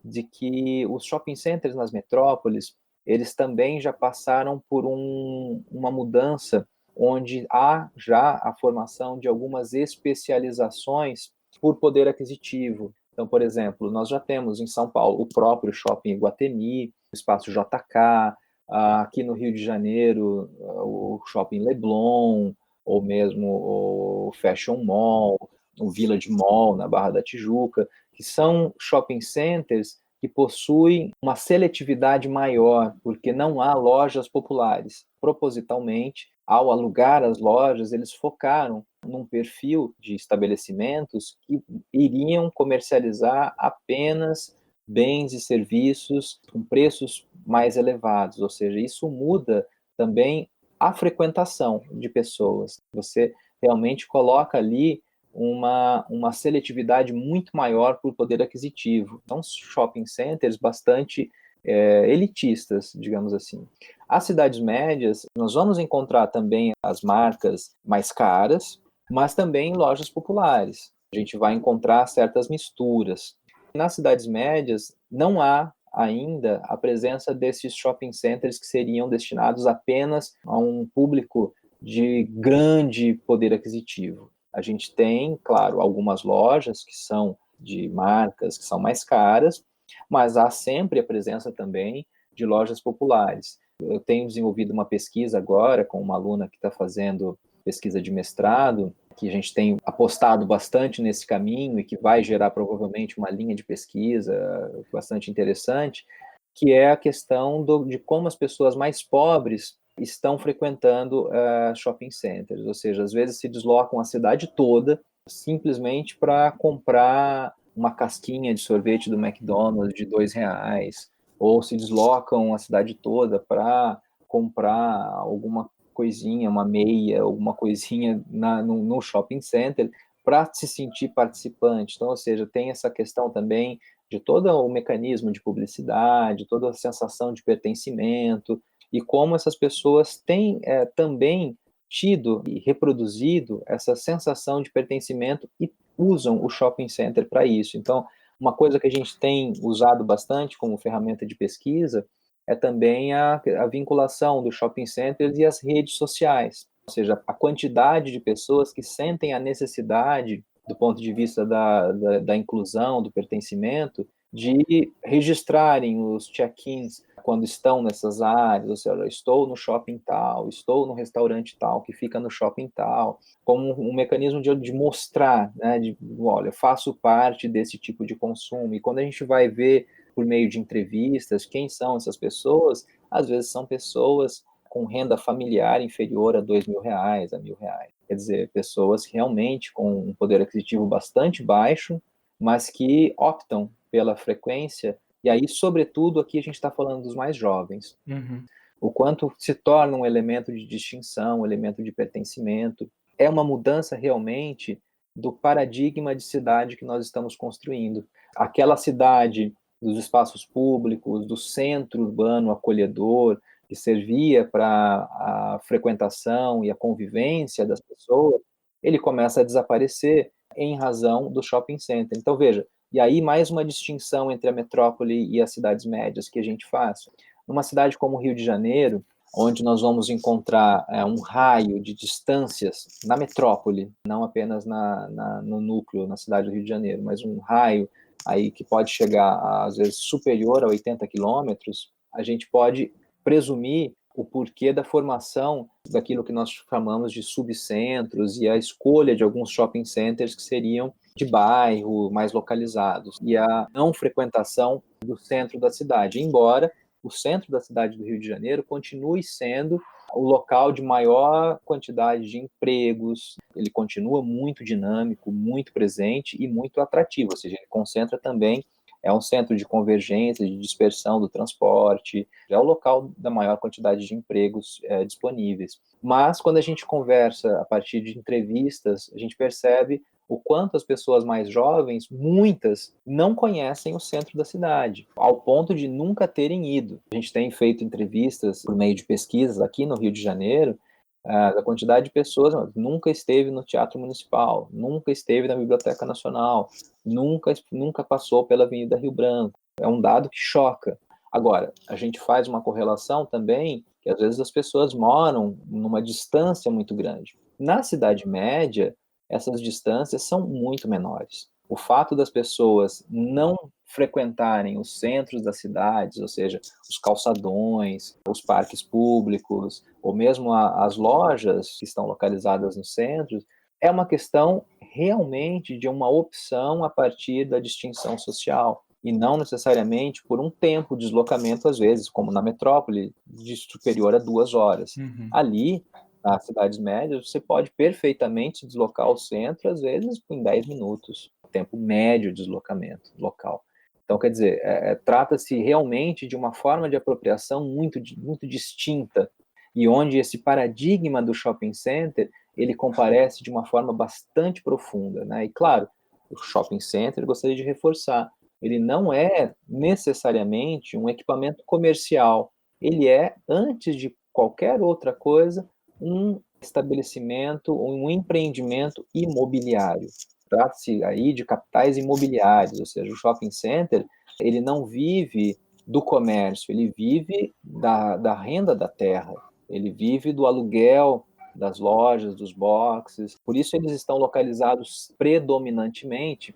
de que os shopping centers nas metrópoles, eles também já passaram por uma mudança onde há já a formação de algumas especializações por poder aquisitivo. Então, por exemplo, nós já temos em São Paulo o próprio Shopping Iguatemi, o Espaço JK, aqui no Rio de Janeiro o Shopping Leblon, ou mesmo o Fashion Mall, o Village Mall na Barra da Tijuca, que são shopping centers que possuem uma seletividade maior, porque não há lojas populares. Propositalmente, ao alugar as lojas, eles focaram num perfil de estabelecimentos que iriam comercializar apenas bens e serviços com preços mais elevados, ou seja, isso muda também a frequentação de pessoas. Você realmente coloca ali uma seletividade muito maior por poder aquisitivo. São shopping centers bastante elitistas, digamos assim. As cidades médias, nós vamos encontrar também as marcas mais caras, mas também lojas populares. A gente vai encontrar certas misturas. Nas cidades médias, não há ainda a presença desses shopping centers que seriam destinados apenas a um público de grande poder aquisitivo. A gente tem, claro, algumas lojas que são de marcas que são mais caras, mas há sempre a presença também de lojas populares. Eu tenho desenvolvido uma pesquisa agora com uma aluna que está fazendo pesquisa de mestrado, que a gente tem apostado bastante nesse caminho e que vai gerar provavelmente uma linha de pesquisa bastante interessante, que é a questão de como as pessoas mais pobres estão frequentando shopping centers, ou seja, às vezes se deslocam a cidade toda simplesmente para comprar uma casquinha de sorvete do McDonald's de R$2, ou se deslocam a cidade toda para comprar alguma coisinha, uma meia, alguma coisinha no shopping center para se sentir participante. Então, ou seja, tem essa questão também de todo o mecanismo de publicidade, toda a sensação de pertencimento, e como essas pessoas têm também tido e reproduzido essa sensação de pertencimento e usam o shopping center para isso. Então, uma coisa que a gente tem usado bastante como ferramenta de pesquisa é também a vinculação dos shopping centers e as redes sociais, ou seja, a quantidade de pessoas que sentem a necessidade, do ponto de vista da inclusão, do pertencimento, de registrarem os check-ins quando estão nessas áreas, ou seja, estou no shopping tal, estou no restaurante tal, que fica no shopping tal, como um mecanismo de mostrar, né, olha, eu faço parte desse tipo de consumo. E quando a gente vai ver por meio de entrevistas quem são essas pessoas, às vezes são pessoas com renda familiar inferior a R$2.000, a R$1.000. Quer dizer, pessoas realmente com um poder aquisitivo bastante baixo, mas que optam pela frequência, e aí, sobretudo, aqui a gente está falando dos mais jovens. Uhum. O quanto se torna um elemento de distinção, um elemento de pertencimento. É uma mudança realmente do paradigma de cidade que nós estamos construindo. Aquela cidade dos espaços públicos, do centro urbano acolhedor, que servia para a frequentação e a convivência das pessoas, ele começa a desaparecer em razão do shopping center. Então, veja, e aí mais uma distinção entre a metrópole e as cidades médias que a gente faz. Numa cidade como o Rio de Janeiro, onde nós vamos encontrar um raio de distâncias na metrópole, não apenas no núcleo, na cidade do Rio de Janeiro, mas um raio aí que pode chegar, às vezes, superior a 80 quilômetros, a gente pode presumir o porquê da formação daquilo que nós chamamos de subcentros e a escolha de alguns shopping centers que seriam de bairro, mais localizados, e a não frequentação do centro da cidade, embora o centro da cidade do Rio de Janeiro continue sendo o local de maior quantidade de empregos, ele continua muito dinâmico, muito presente e muito atrativo, ou seja, ele concentra também, é um centro de convergência, de dispersão do transporte, é o local da maior quantidade de empregos disponíveis. Mas, quando a gente conversa a partir de entrevistas, a gente percebe o quanto as pessoas mais jovens, muitas, não conhecem o centro da cidade, ao ponto de nunca terem ido. A gente tem feito entrevistas por meio de pesquisas aqui no Rio de Janeiro, da quantidade de pessoas nunca esteve no Teatro Municipal, nunca esteve na Biblioteca Nacional, nunca passou pela Avenida Rio Branco. É um dado que choca. Agora, a gente faz uma correlação também que às vezes as pessoas moram numa distância muito grande. Na Cidade Média, essas distâncias são muito menores. O fato das pessoas não frequentarem os centros das cidades, ou seja, os calçadões, os parques públicos, ou mesmo as lojas que estão localizadas nos centros, é uma questão realmente de uma opção a partir da distinção social, e não necessariamente por um tempo de deslocamento, às vezes, como na metrópole, de superior a 2 horas. Ali, nas cidades médias, você pode perfeitamente se deslocar ao centro, às vezes, em 10 minutos, o tempo médio de deslocamento local. Então, quer dizer, trata-se realmente de uma forma de apropriação muito distinta, e onde esse paradigma do shopping center, ele comparece de uma forma bastante profunda, né? E, claro, o shopping center, eu gostaria de reforçar, ele não é necessariamente um equipamento comercial, ele é, antes de qualquer outra coisa, um estabelecimento, um empreendimento imobiliário. Trata-se aí de capitais imobiliários, ou seja, o shopping center, ele não vive do comércio, ele vive da renda da terra, ele vive do aluguel das lojas, dos boxes. Por isso eles estão localizados predominantemente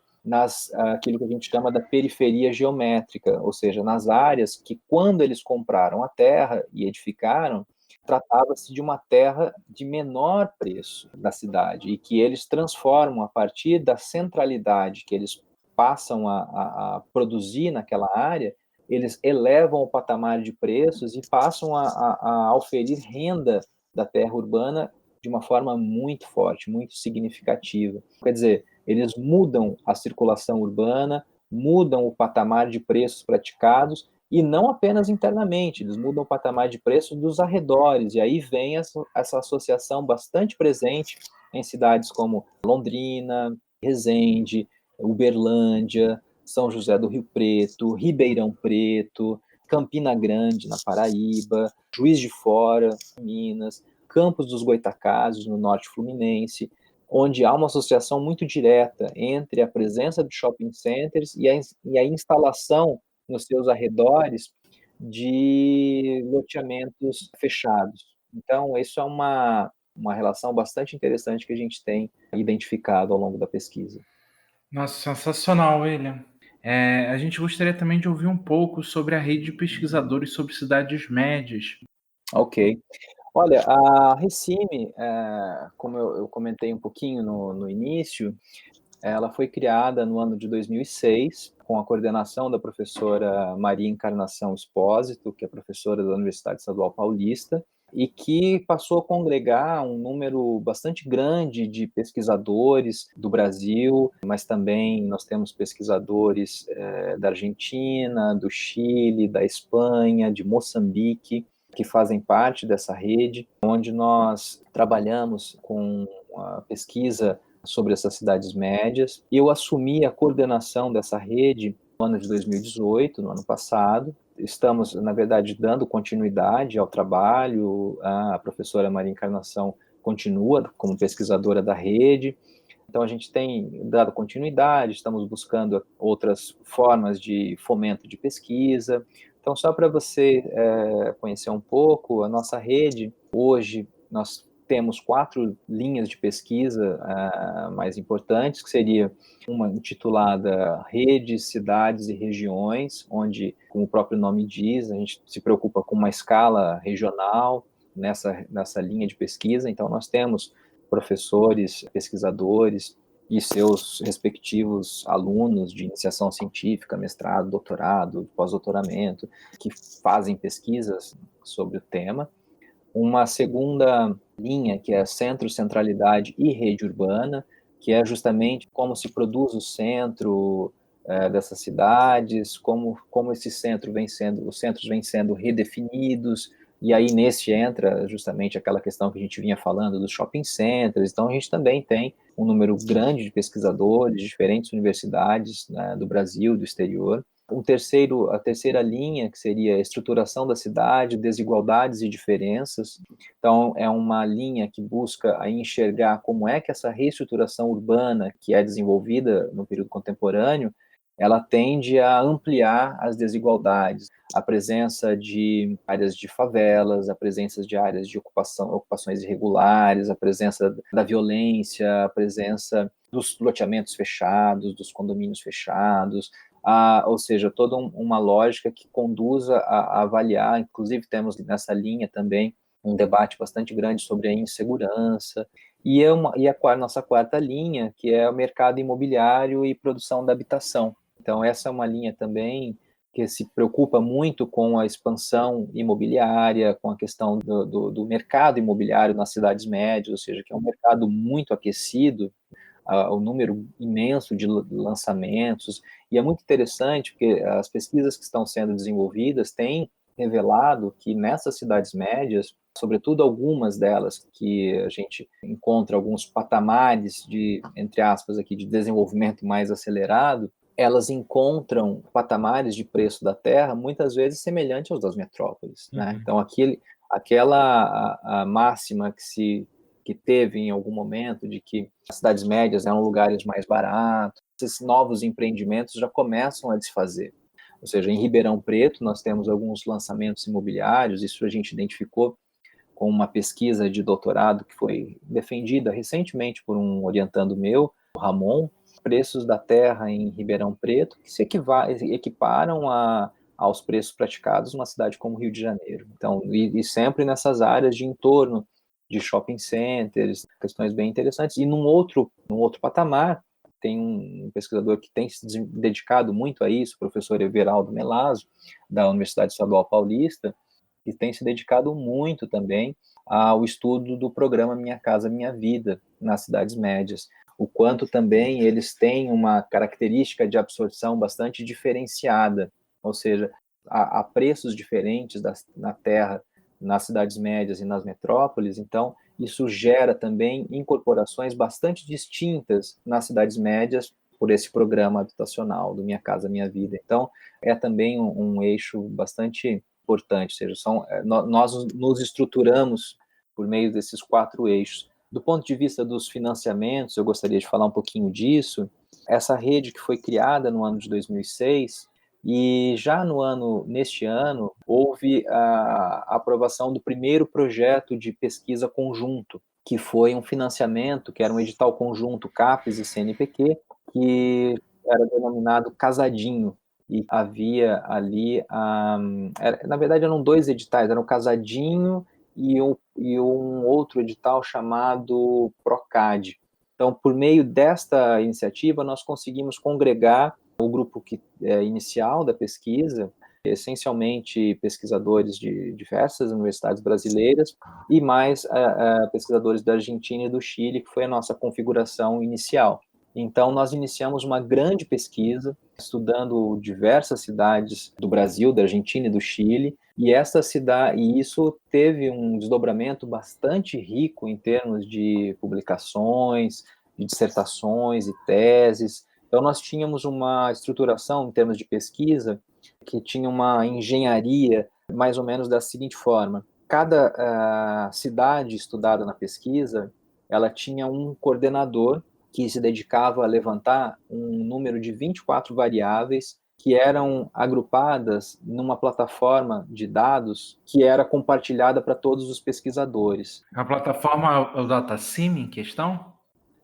aquilo que a gente chama da periferia geométrica, ou seja, nas áreas que, quando eles compraram a terra e edificaram, tratava-se de uma terra de menor preço da cidade, e que eles transformam a partir da centralidade que eles passam a produzir naquela área, eles elevam o patamar de preços e passam a oferir renda da terra urbana de uma forma muito forte, muito significativa. Quer dizer, eles mudam a circulação urbana, mudam o patamar de preços praticados, e não apenas internamente, eles mudam o patamar de preço dos arredores, e aí vem essa associação bastante presente em cidades como Londrina, Resende, Uberlândia, São José do Rio Preto, Ribeirão Preto, Campina Grande, na Paraíba, Juiz de Fora, Minas, Campos dos Goytacazes, no norte fluminense, onde há uma associação muito direta entre a presença de shopping centers e a instalação nos seus arredores de loteamentos fechados. Então, isso é uma relação bastante interessante que a gente tem identificado ao longo da pesquisa. Nossa, sensacional, William. A gente gostaria também de ouvir um pouco sobre a rede de pesquisadores sobre cidades médias. Ok. Olha, a Recime, como eu comentei um pouquinho no início, ela foi criada no ano de 2006, com a coordenação da professora Maria Encarnação Espósito, que é professora da Universidade Estadual Paulista, e que passou a congregar um número bastante grande de pesquisadores do Brasil, mas também nós temos pesquisadores da Argentina, do Chile, da Espanha, de Moçambique, que fazem parte dessa rede, onde nós trabalhamos com a pesquisa sobre essas cidades médias. Eu assumi a coordenação dessa rede no ano de 2018, no ano passado. Estamos, na verdade, dando continuidade ao trabalho. A professora Maria Encarnação continua como pesquisadora da rede. Então, a gente tem dado continuidade, estamos buscando outras formas de fomento de pesquisa. Então, só para você conhecer um pouco, a nossa rede, hoje, nós temos 4 linhas de pesquisa mais importantes, que seria uma intitulada Redes, Cidades e Regiões, onde, como o próprio nome diz, a gente se preocupa com uma escala regional nessa linha de pesquisa. Então, nós temos professores, pesquisadores e seus respectivos alunos de iniciação científica, mestrado, doutorado, pós-doutoramento, que fazem pesquisas sobre o tema. Uma segunda linha, que é Centro, Centralidade e Rede Urbana, que é justamente como se produz o centro dessas cidades, como os centros vêm sendo redefinidos E aí nesse entra justamente aquela questão que a gente vinha falando dos shopping centers. Então a gente também tem um número grande de pesquisadores de diferentes universidades, né, do Brasil, do exterior. A terceira linha, que seria a estruturação da cidade, desigualdades e diferenças. Então, é uma linha que busca aí enxergar como é que essa reestruturação urbana, que é desenvolvida no período contemporâneo, ela tende a ampliar as desigualdades, a presença de áreas de favelas, a presença de áreas de ocupações irregulares, a presença da violência, a presença dos loteamentos fechados, dos condomínios fechados, ou seja, toda uma lógica que conduza a avaliar. Inclusive temos nessa linha também um debate bastante grande sobre a insegurança, e a nossa quarta linha, que é o mercado imobiliário e produção da habitação. Então essa é uma linha também que se preocupa muito com a expansão imobiliária, com a questão do mercado imobiliário nas cidades médias, ou seja, que é um mercado muito aquecido, o número imenso de lançamentos, e é muito interessante porque as pesquisas que estão sendo desenvolvidas têm revelado que nessas cidades médias, sobretudo algumas delas que a gente encontra alguns patamares de, entre aspas, aqui, de desenvolvimento mais acelerado, elas encontram patamares de preço da terra muitas vezes semelhantes aos das metrópoles, né? Então aquela a máxima que teve em algum momento de que as cidades médias eram lugares mais baratos, esses novos empreendimentos já começam a desfazer. Ou seja, em Ribeirão Preto nós temos alguns lançamentos imobiliários, isso a gente identificou com uma pesquisa de doutorado que foi defendida recentemente por um orientando meu, o Ramon, preços da terra em Ribeirão Preto que se equiparam aos preços praticados numa cidade como Rio de Janeiro. Então, e sempre nessas áreas de entorno de shopping centers, questões bem interessantes. E num outro patamar, tem um pesquisador que tem se dedicado muito a isso, o professor Everaldo Melazzo, da Universidade Estadual Paulista, que tem se dedicado muito também ao estudo do programa Minha Casa Minha Vida nas cidades médias. O quanto também eles têm uma característica de absorção bastante diferenciada, ou seja, há preços diferentes na terra, nas cidades médias e nas metrópoles, então isso gera também incorporações bastante distintas nas cidades médias por esse programa habitacional do Minha Casa Minha Vida. Então, é também um eixo bastante importante, ou seja, nós nos estruturamos por meio desses 4 eixos. Do ponto de vista dos financiamentos, eu gostaria de falar um pouquinho disso. Essa rede que foi criada no ano de 2006, e já neste ano, houve a aprovação do primeiro projeto de pesquisa conjunto, que foi um financiamento, que era um edital conjunto CAPES e CNPq, que era denominado Casadinho, e havia ali, na verdade eram 2 editais, eram o Casadinho e um outro edital chamado Procad. Então, por meio desta iniciativa, nós conseguimos congregar o grupo inicial da pesquisa, essencialmente pesquisadores de diversas universidades brasileiras e mais pesquisadores da Argentina e do Chile, que foi a nossa configuração inicial. Então, nós iniciamos uma grande pesquisa, estudando diversas cidades do Brasil, da Argentina e do Chile, e isso teve um desdobramento bastante rico em termos de publicações, de dissertações e teses. Então, nós tínhamos uma estruturação em termos de pesquisa que tinha uma engenharia mais ou menos da seguinte forma: cada cidade estudada na pesquisa, ela tinha um coordenador que se dedicava a levantar um número de 24 variáveis que eram agrupadas numa plataforma de dados que era compartilhada para todos os pesquisadores. A plataforma é o DataSim em questão?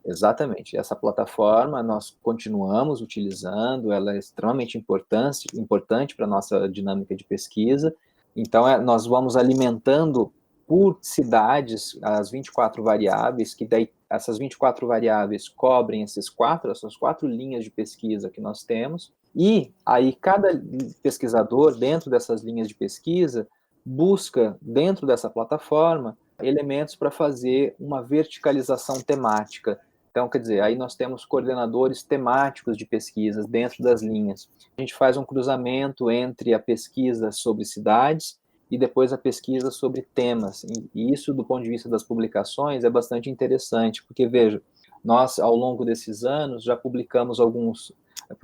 Exatamente. Essa plataforma nós continuamos utilizando, ela é extremamente importante para a nossa dinâmica de pesquisa. Então, nós vamos alimentando por cidades as 24 variáveis, que daí essas 24 variáveis cobrem essas 4 linhas de pesquisa que nós temos, e aí cada pesquisador, dentro dessas linhas de pesquisa, busca, dentro dessa plataforma, elementos para fazer uma verticalização temática. Então, quer dizer, aí nós temos coordenadores temáticos de pesquisas dentro das linhas. A gente faz um cruzamento entre a pesquisa sobre cidades e depois a pesquisa sobre temas. E isso, do ponto de vista das publicações, é bastante interessante, porque, veja, nós, ao longo desses anos, já publicamos alguns,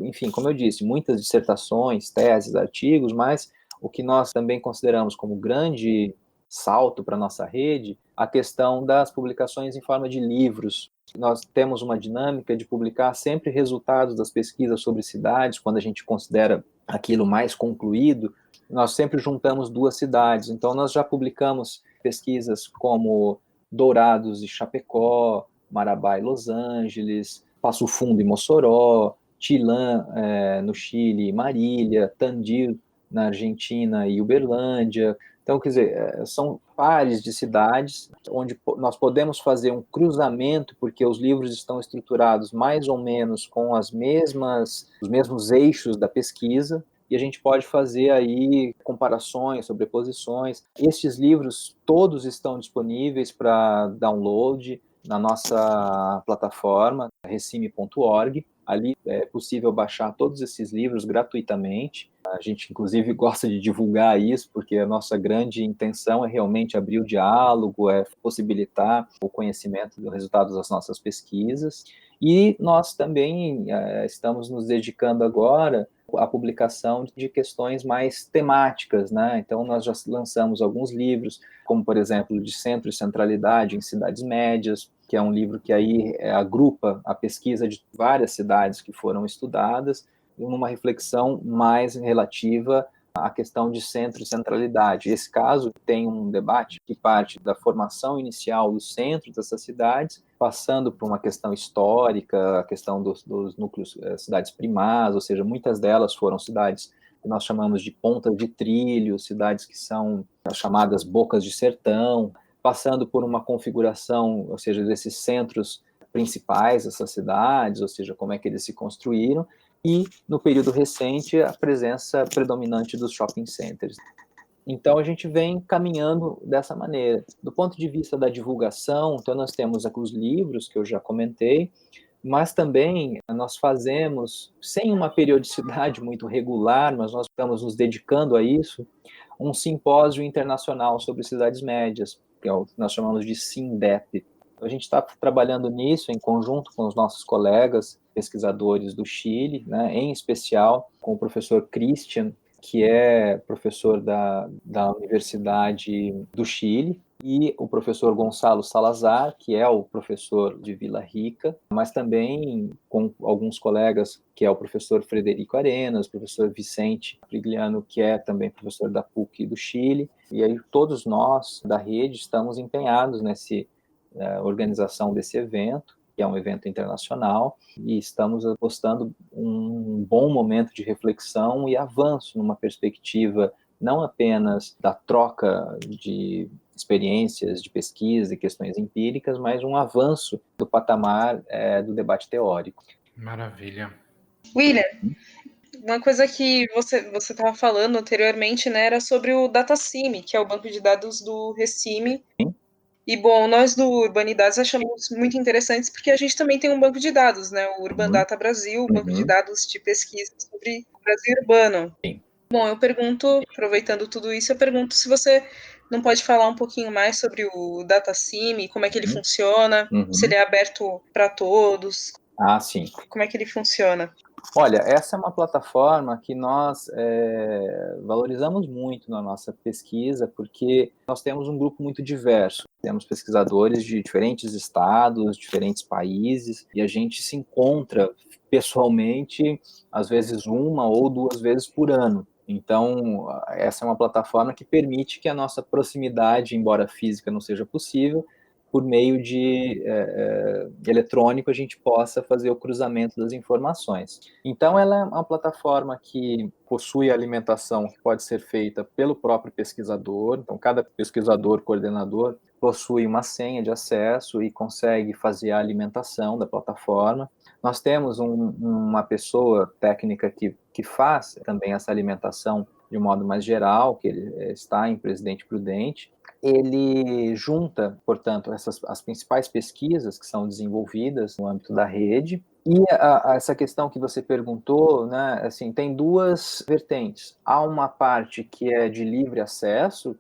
enfim, como eu disse, muitas dissertações, teses, artigos, mas o que nós também consideramos como grande salto para a nossa rede, a questão das publicações em forma de livros. Nós temos uma dinâmica de publicar sempre resultados das pesquisas sobre cidades, quando a gente considera aquilo mais concluído, nós sempre juntamos 2 cidades. Então, nós já publicamos pesquisas como Dourados e Chapecó, Marabá e Los Angeles, Passo Fundo e Mossoró, Chilã, no Chile, Marília, Tandil, na Argentina, e Uberlândia. Então, quer dizer, são pares de cidades onde nós podemos fazer um cruzamento, porque os livros estão estruturados mais ou menos com os mesmos eixos da pesquisa, e a gente pode fazer aí comparações, sobreposições. Estes livros todos estão disponíveis para download na nossa plataforma, recime.org. Ali é possível baixar todos esses livros gratuitamente. A gente, inclusive, gosta de divulgar isso, porque a nossa grande intenção é realmente abrir o diálogo, é possibilitar o conhecimento dos resultados das nossas pesquisas. E nós também estamos nos dedicando agora à publicação de questões mais temáticas, né? Então, nós já lançamos alguns livros, como, por exemplo, de Centro e Centralidade em Cidades Médias, que é um livro que aí agrupa a pesquisa de várias cidades que foram estudadas, numa reflexão mais relativa à questão de centro e centralidade. Esse caso tem um debate que parte da formação inicial dos centros dessas cidades, passando por uma questão histórica, a questão dos núcleos, cidades primás, ou seja, muitas delas foram cidades que nós chamamos de pontas de trilho, cidades que são as chamadas bocas de sertão, passando por uma configuração, ou seja, desses centros principais dessas cidades, ou seja, como é que eles se construíram, e, no período recente, a presença predominante dos shopping centers. Então, a gente vem caminhando dessa maneira. Do ponto de vista da divulgação, então, nós temos aqui os livros, que eu já comentei, mas também nós fazemos, sem uma periodicidade muito regular, mas nós estamos nos dedicando a isso, um simpósio internacional sobre cidades médias, que é o que nós chamamos de SINDEP. A gente está trabalhando nisso em conjunto com os nossos colegas pesquisadores do Chile, né, em especial com o professor Christian, que é professor da Universidade do Chile, e o professor Gonçalo Salazar, que é o professor de Vila Rica, mas também com alguns colegas, que é o professor Frederico Arenas, o professor Vicente Prigliano, que é também professor da PUC do Chile, e aí todos nós da rede estamos empenhados nessa organização desse evento, que é um evento internacional, e estamos apostando um bom momento de reflexão e avanço numa perspectiva não apenas da troca de experiências de pesquisa e questões empíricas, mas um avanço do patamar do debate teórico. Maravilha. William, uma coisa que você estava falando anteriormente, né, era sobre o DataCime, que é o banco de dados do Recime. Sim. E, bom, nós do Urbanidades achamos muito interessantes porque a gente também tem um banco de dados, né, o Urban Data Brasil, o banco de dados de pesquisa sobre o Brasil urbano. Sim. Bom, eu pergunto, aproveitando tudo isso, eu pergunto se você não pode falar um pouquinho mais sobre o DataCime, como é que ele funciona, se ele é aberto para todos. Ah, sim. Como é que ele funciona? Olha, essa é uma plataforma que nós valorizamos muito na nossa pesquisa, porque nós temos um grupo muito diverso. Temos pesquisadores de diferentes estados, diferentes países, e a gente se encontra pessoalmente, às vezes 1 ou 2 vezes por ano. Então, essa é uma plataforma que permite que a nossa proximidade, embora física não seja possível, por meio de eletrônico, a gente possa fazer o cruzamento das informações. Então, ela é uma plataforma que possui alimentação que pode ser feita pelo próprio pesquisador. Então, cada pesquisador, coordenador, possui uma senha de acesso e consegue fazer a alimentação da plataforma. Nós temos uma pessoa técnica que faz também essa alimentação de um modo mais geral, que ele está em Presidente Prudente. Ele junta, portanto, as principais pesquisas que são desenvolvidas no âmbito da rede E essa questão que você perguntou, né, assim, tem duas vertentes. Há uma parte que é de livre acesso,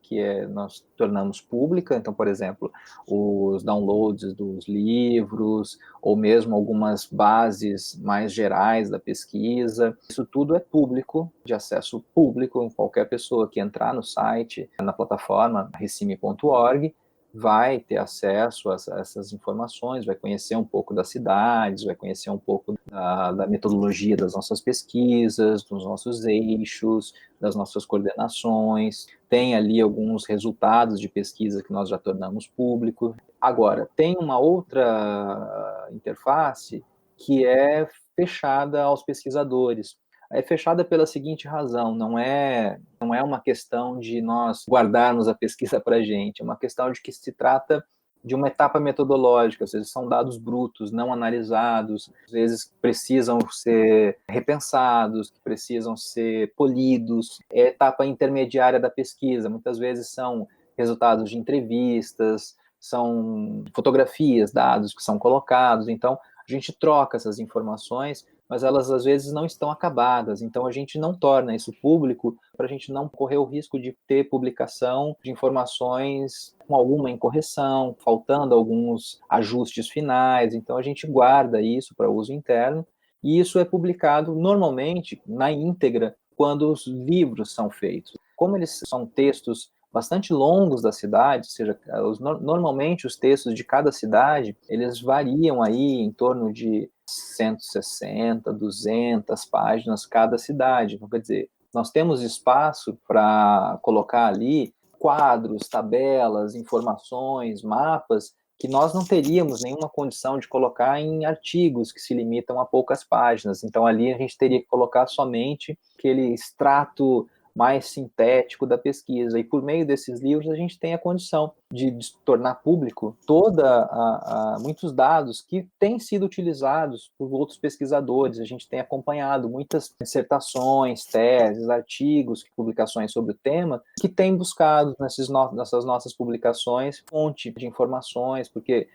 nós tornamos pública, então, por exemplo, os downloads dos livros, ou mesmo algumas bases mais gerais da pesquisa, isso tudo é público, de acesso público, qualquer pessoa que entrar no site, na plataforma recime.org, vai ter acesso a essas informações, vai conhecer um pouco das cidades, vai conhecer um pouco da metodologia das nossas pesquisas, dos nossos eixos, das nossas coordenações, tem ali alguns resultados de pesquisa que nós já tornamos público. Agora, tem uma outra interface que é fechada aos pesquisadores. É fechada pela seguinte razão, não é uma questão de nós guardarmos a pesquisa para a gente, é uma questão de que se trata de uma etapa metodológica, ou seja, são dados brutos, não analisados, às vezes precisam ser repensados, precisam ser polidos, é a etapa intermediária da pesquisa, muitas vezes são resultados de entrevistas, são fotografias, dados que são colocados, então a gente troca essas informações, mas elas às vezes não estão acabadas, então a gente não torna isso público para a gente não correr o risco de ter publicação de informações com alguma incorreção, faltando alguns ajustes finais, então a gente guarda isso para uso interno, e isso é publicado normalmente na íntegra quando os livros são feitos. Como eles são textos bastante longos da cidade, ou seja, normalmente os textos de cada cidade, eles variam aí em torno de 160, 200 páginas cada cidade. Então, quer dizer, nós temos espaço para colocar ali quadros, tabelas, informações, mapas, que nós não teríamos nenhuma condição de colocar em artigos que se limitam a poucas páginas. Então, ali a gente teria que colocar somente aquele extrato mais sintético da pesquisa. E por meio desses livros a gente tem a condição de tornar público muitos dados que têm sido utilizados por outros pesquisadores. A gente tem acompanhado muitas dissertações, teses, artigos, publicações sobre o tema, que têm buscado nessas nossas publicações fonte de informações, porque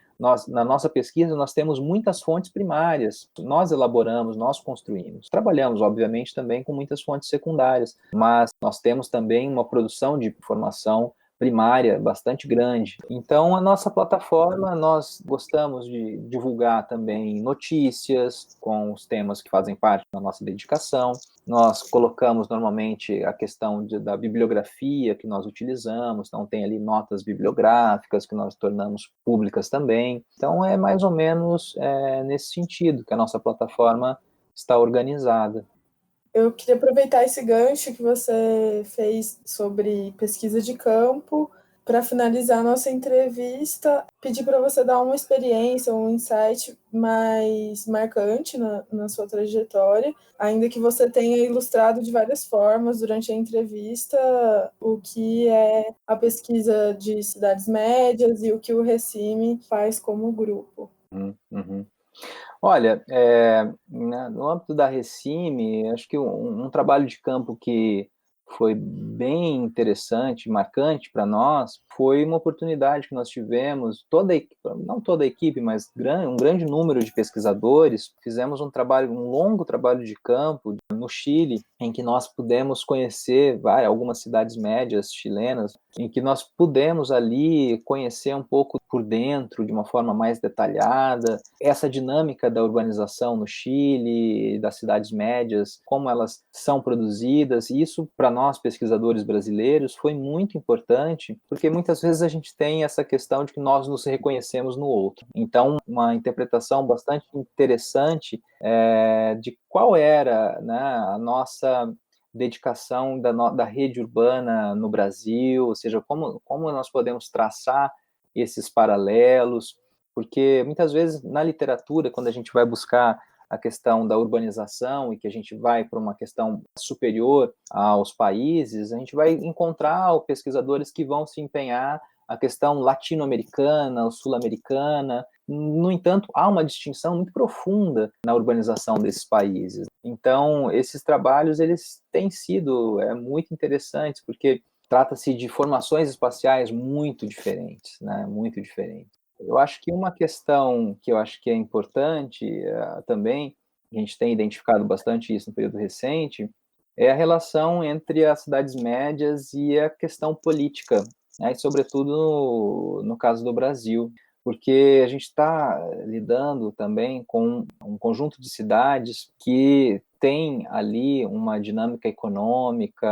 na nossa pesquisa, nós temos muitas fontes primárias, nós elaboramos, nós construímos. Trabalhamos, obviamente, também com muitas fontes secundárias, mas nós temos também uma produção de informação primária bastante grande. Então, a nossa plataforma, nós gostamos de divulgar também notícias com os temas que fazem parte da nossa dedicação. Nós colocamos normalmente a questão da bibliografia que nós utilizamos, então tem ali notas bibliográficas que nós tornamos públicas também. Então, é mais ou menos nesse sentido que a nossa plataforma está organizada. Eu queria aproveitar esse gancho que você fez sobre pesquisa de campo para finalizar a nossa entrevista, pedir para você dar uma experiência, um insight mais marcante na sua trajetória, ainda que você tenha ilustrado de várias formas durante a entrevista o que é a pesquisa de cidades médias e o que o Recime faz como grupo. Uhum. Olha, no âmbito da Recime, acho que um trabalho de campo que foi bem interessante, marcante para nós, foi uma oportunidade que nós tivemos, não toda a equipe, mas um grande número de pesquisadores, fizemos um longo trabalho de campo no Chile, em que nós pudemos conhecer algumas cidades médias chilenas, em que nós pudemos ali conhecer um pouco por dentro, de uma forma mais detalhada, essa dinâmica da urbanização no Chile, das cidades médias, como elas são produzidas, e isso para nós pesquisadores brasileiros foi muito importante, porque muitas vezes a gente tem essa questão de que nós nos reconhecemos no outro. Então, uma interpretação bastante interessante de qual era, né, a nossa dedicação da rede urbana no Brasil, ou seja, como nós podemos traçar esses paralelos, porque muitas vezes na literatura, quando a gente vai buscar a questão da urbanização e que a gente vai para uma questão superior aos países, a gente vai encontrar pesquisadores que vão se empenhar a questão latino-americana, ou sul-americana. No entanto, há uma distinção muito profunda na urbanização desses países. Então, esses trabalhos eles têm sido muito interessantes, porque trata-se de formações espaciais muito diferentes, né? Muito diferentes. Eu acho que uma questão que eu acho que é importante também, a gente tem identificado bastante isso no período recente, é a relação entre as cidades médias e a questão política, né, e sobretudo no caso do Brasil, porque a gente está lidando também com um conjunto de cidades que tem ali uma dinâmica econômica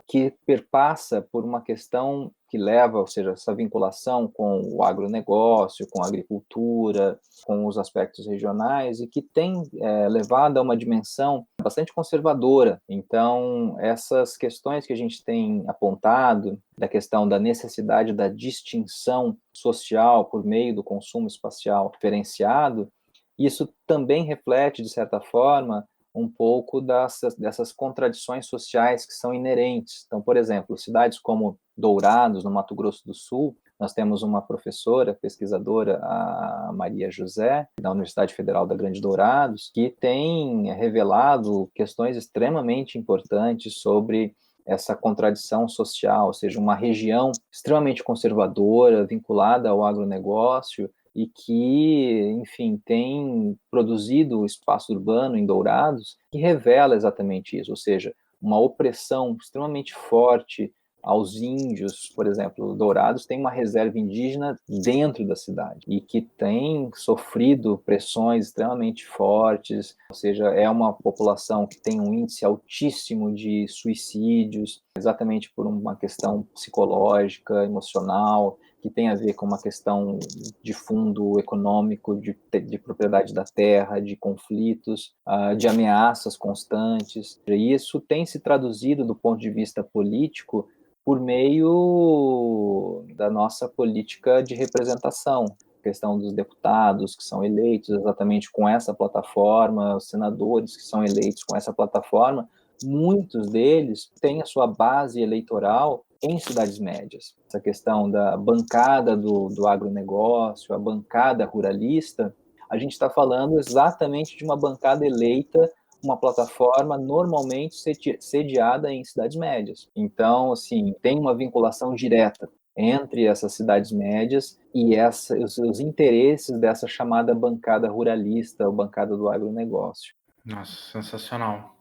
que perpassa por uma questão que leva, ou seja, essa vinculação com o agronegócio, com a agricultura, com os aspectos regionais e que tem levado a uma dimensão bastante conservadora. Então, essas questões que a gente tem apontado, da questão da necessidade da distinção social por meio do consumo espacial diferenciado, isso também reflete, de certa forma, um pouco dessas contradições sociais que são inerentes. Então, por exemplo, cidades como Dourados, no Mato Grosso do Sul, nós temos uma professora, pesquisadora, a Maria José, da Universidade Federal da Grande Dourados, que tem revelado questões extremamente importantes sobre essa contradição social, ou seja, uma região extremamente conservadora, vinculada ao agronegócio, e que, enfim, tem produzido o espaço urbano em Dourados, que revela exatamente isso, ou seja, uma opressão extremamente forte aos índios, por exemplo, Dourados tem uma reserva indígena dentro da cidade e que tem sofrido pressões extremamente fortes, ou seja, é uma população que tem um índice altíssimo de suicídios, exatamente por uma questão psicológica, emocional, que tem a ver com uma questão de fundo econômico, de propriedade da terra, de conflitos, de ameaças constantes. E isso tem se traduzido do ponto de vista político por meio da nossa política de representação, a questão dos deputados que são eleitos exatamente com essa plataforma, os senadores que são eleitos com essa plataforma, muitos deles têm a sua base eleitoral em cidades médias. Essa questão da bancada do agronegócio, a bancada ruralista, a gente está falando exatamente de uma bancada eleita, uma plataforma normalmente sediada em cidades médias. Então, assim, tem uma vinculação direta entre essas cidades médias e os interesses dessa chamada bancada ruralista, ou bancada do agronegócio. Nossa, sensacional.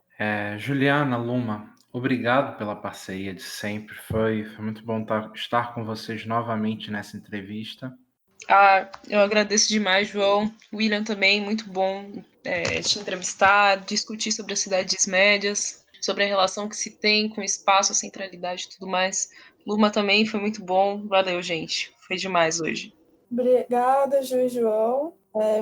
Juliana, Luma, obrigado pela parceria de sempre. Foi muito bom estar com vocês novamente nessa entrevista. Eu agradeço demais, João. William também, muito bom te entrevistar, discutir sobre as cidades médias, sobre a relação que se tem com o espaço, a centralidade e tudo mais. Luma também foi muito bom. Valeu, gente. Foi demais hoje. Obrigada, Ju e João.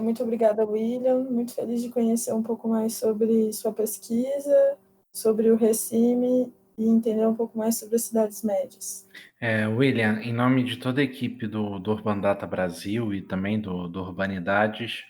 Muito obrigada, William. Muito feliz de conhecer um pouco mais sobre sua pesquisa, sobre o Recime e entender um pouco mais sobre as cidades médias. William, em nome de toda a equipe do Urban Data Brasil e também do Urbanidades,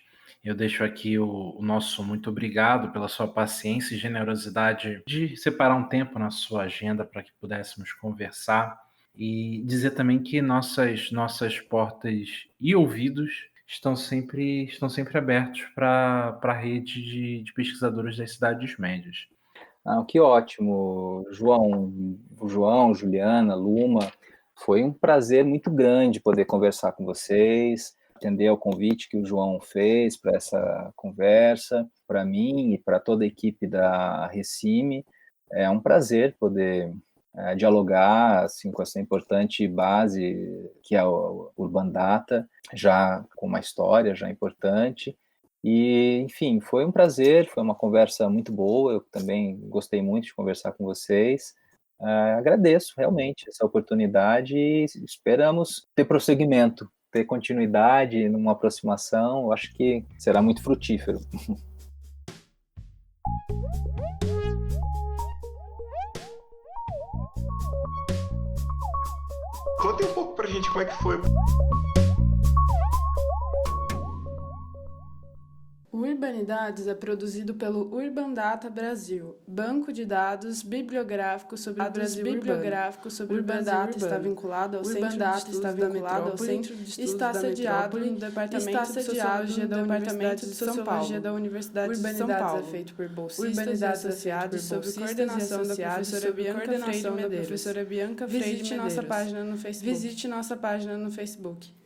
eu deixo aqui o nosso muito obrigado pela sua paciência e generosidade de separar um tempo na sua agenda para que pudéssemos conversar e dizer também que nossas portas e ouvidos estão sempre abertos para a rede de pesquisadores das cidades médias. Que ótimo, João, Juliana, Luma. Foi um prazer muito grande poder conversar com vocês, atender ao convite que o João fez para essa conversa, para mim e para toda a equipe da Recime. É um prazer poder dialogar assim, com essa importante base que é o Urban Data, já com uma história já importante. E, enfim, foi um prazer, foi uma conversa muito boa, eu também gostei muito de conversar com vocês. Agradeço realmente essa oportunidade e esperamos ter prosseguimento, ter continuidade numa aproximação, eu acho que será muito frutífero. Conta um pouco pra gente como é que foi. O Urbanidades é produzido pelo Urban Data Brasil, banco de dados bibliográfico sobre o Brasil urbano. O Urban Data está vinculado ao Centro de Estudos da Metrópole e está sediado no Departamento de Sociologia da Universidade de São Paulo. Urbanidads é feito por bolsistas e associados sob coordenação da professora Bianca Freire Medeiros. Visite nossa página no Facebook.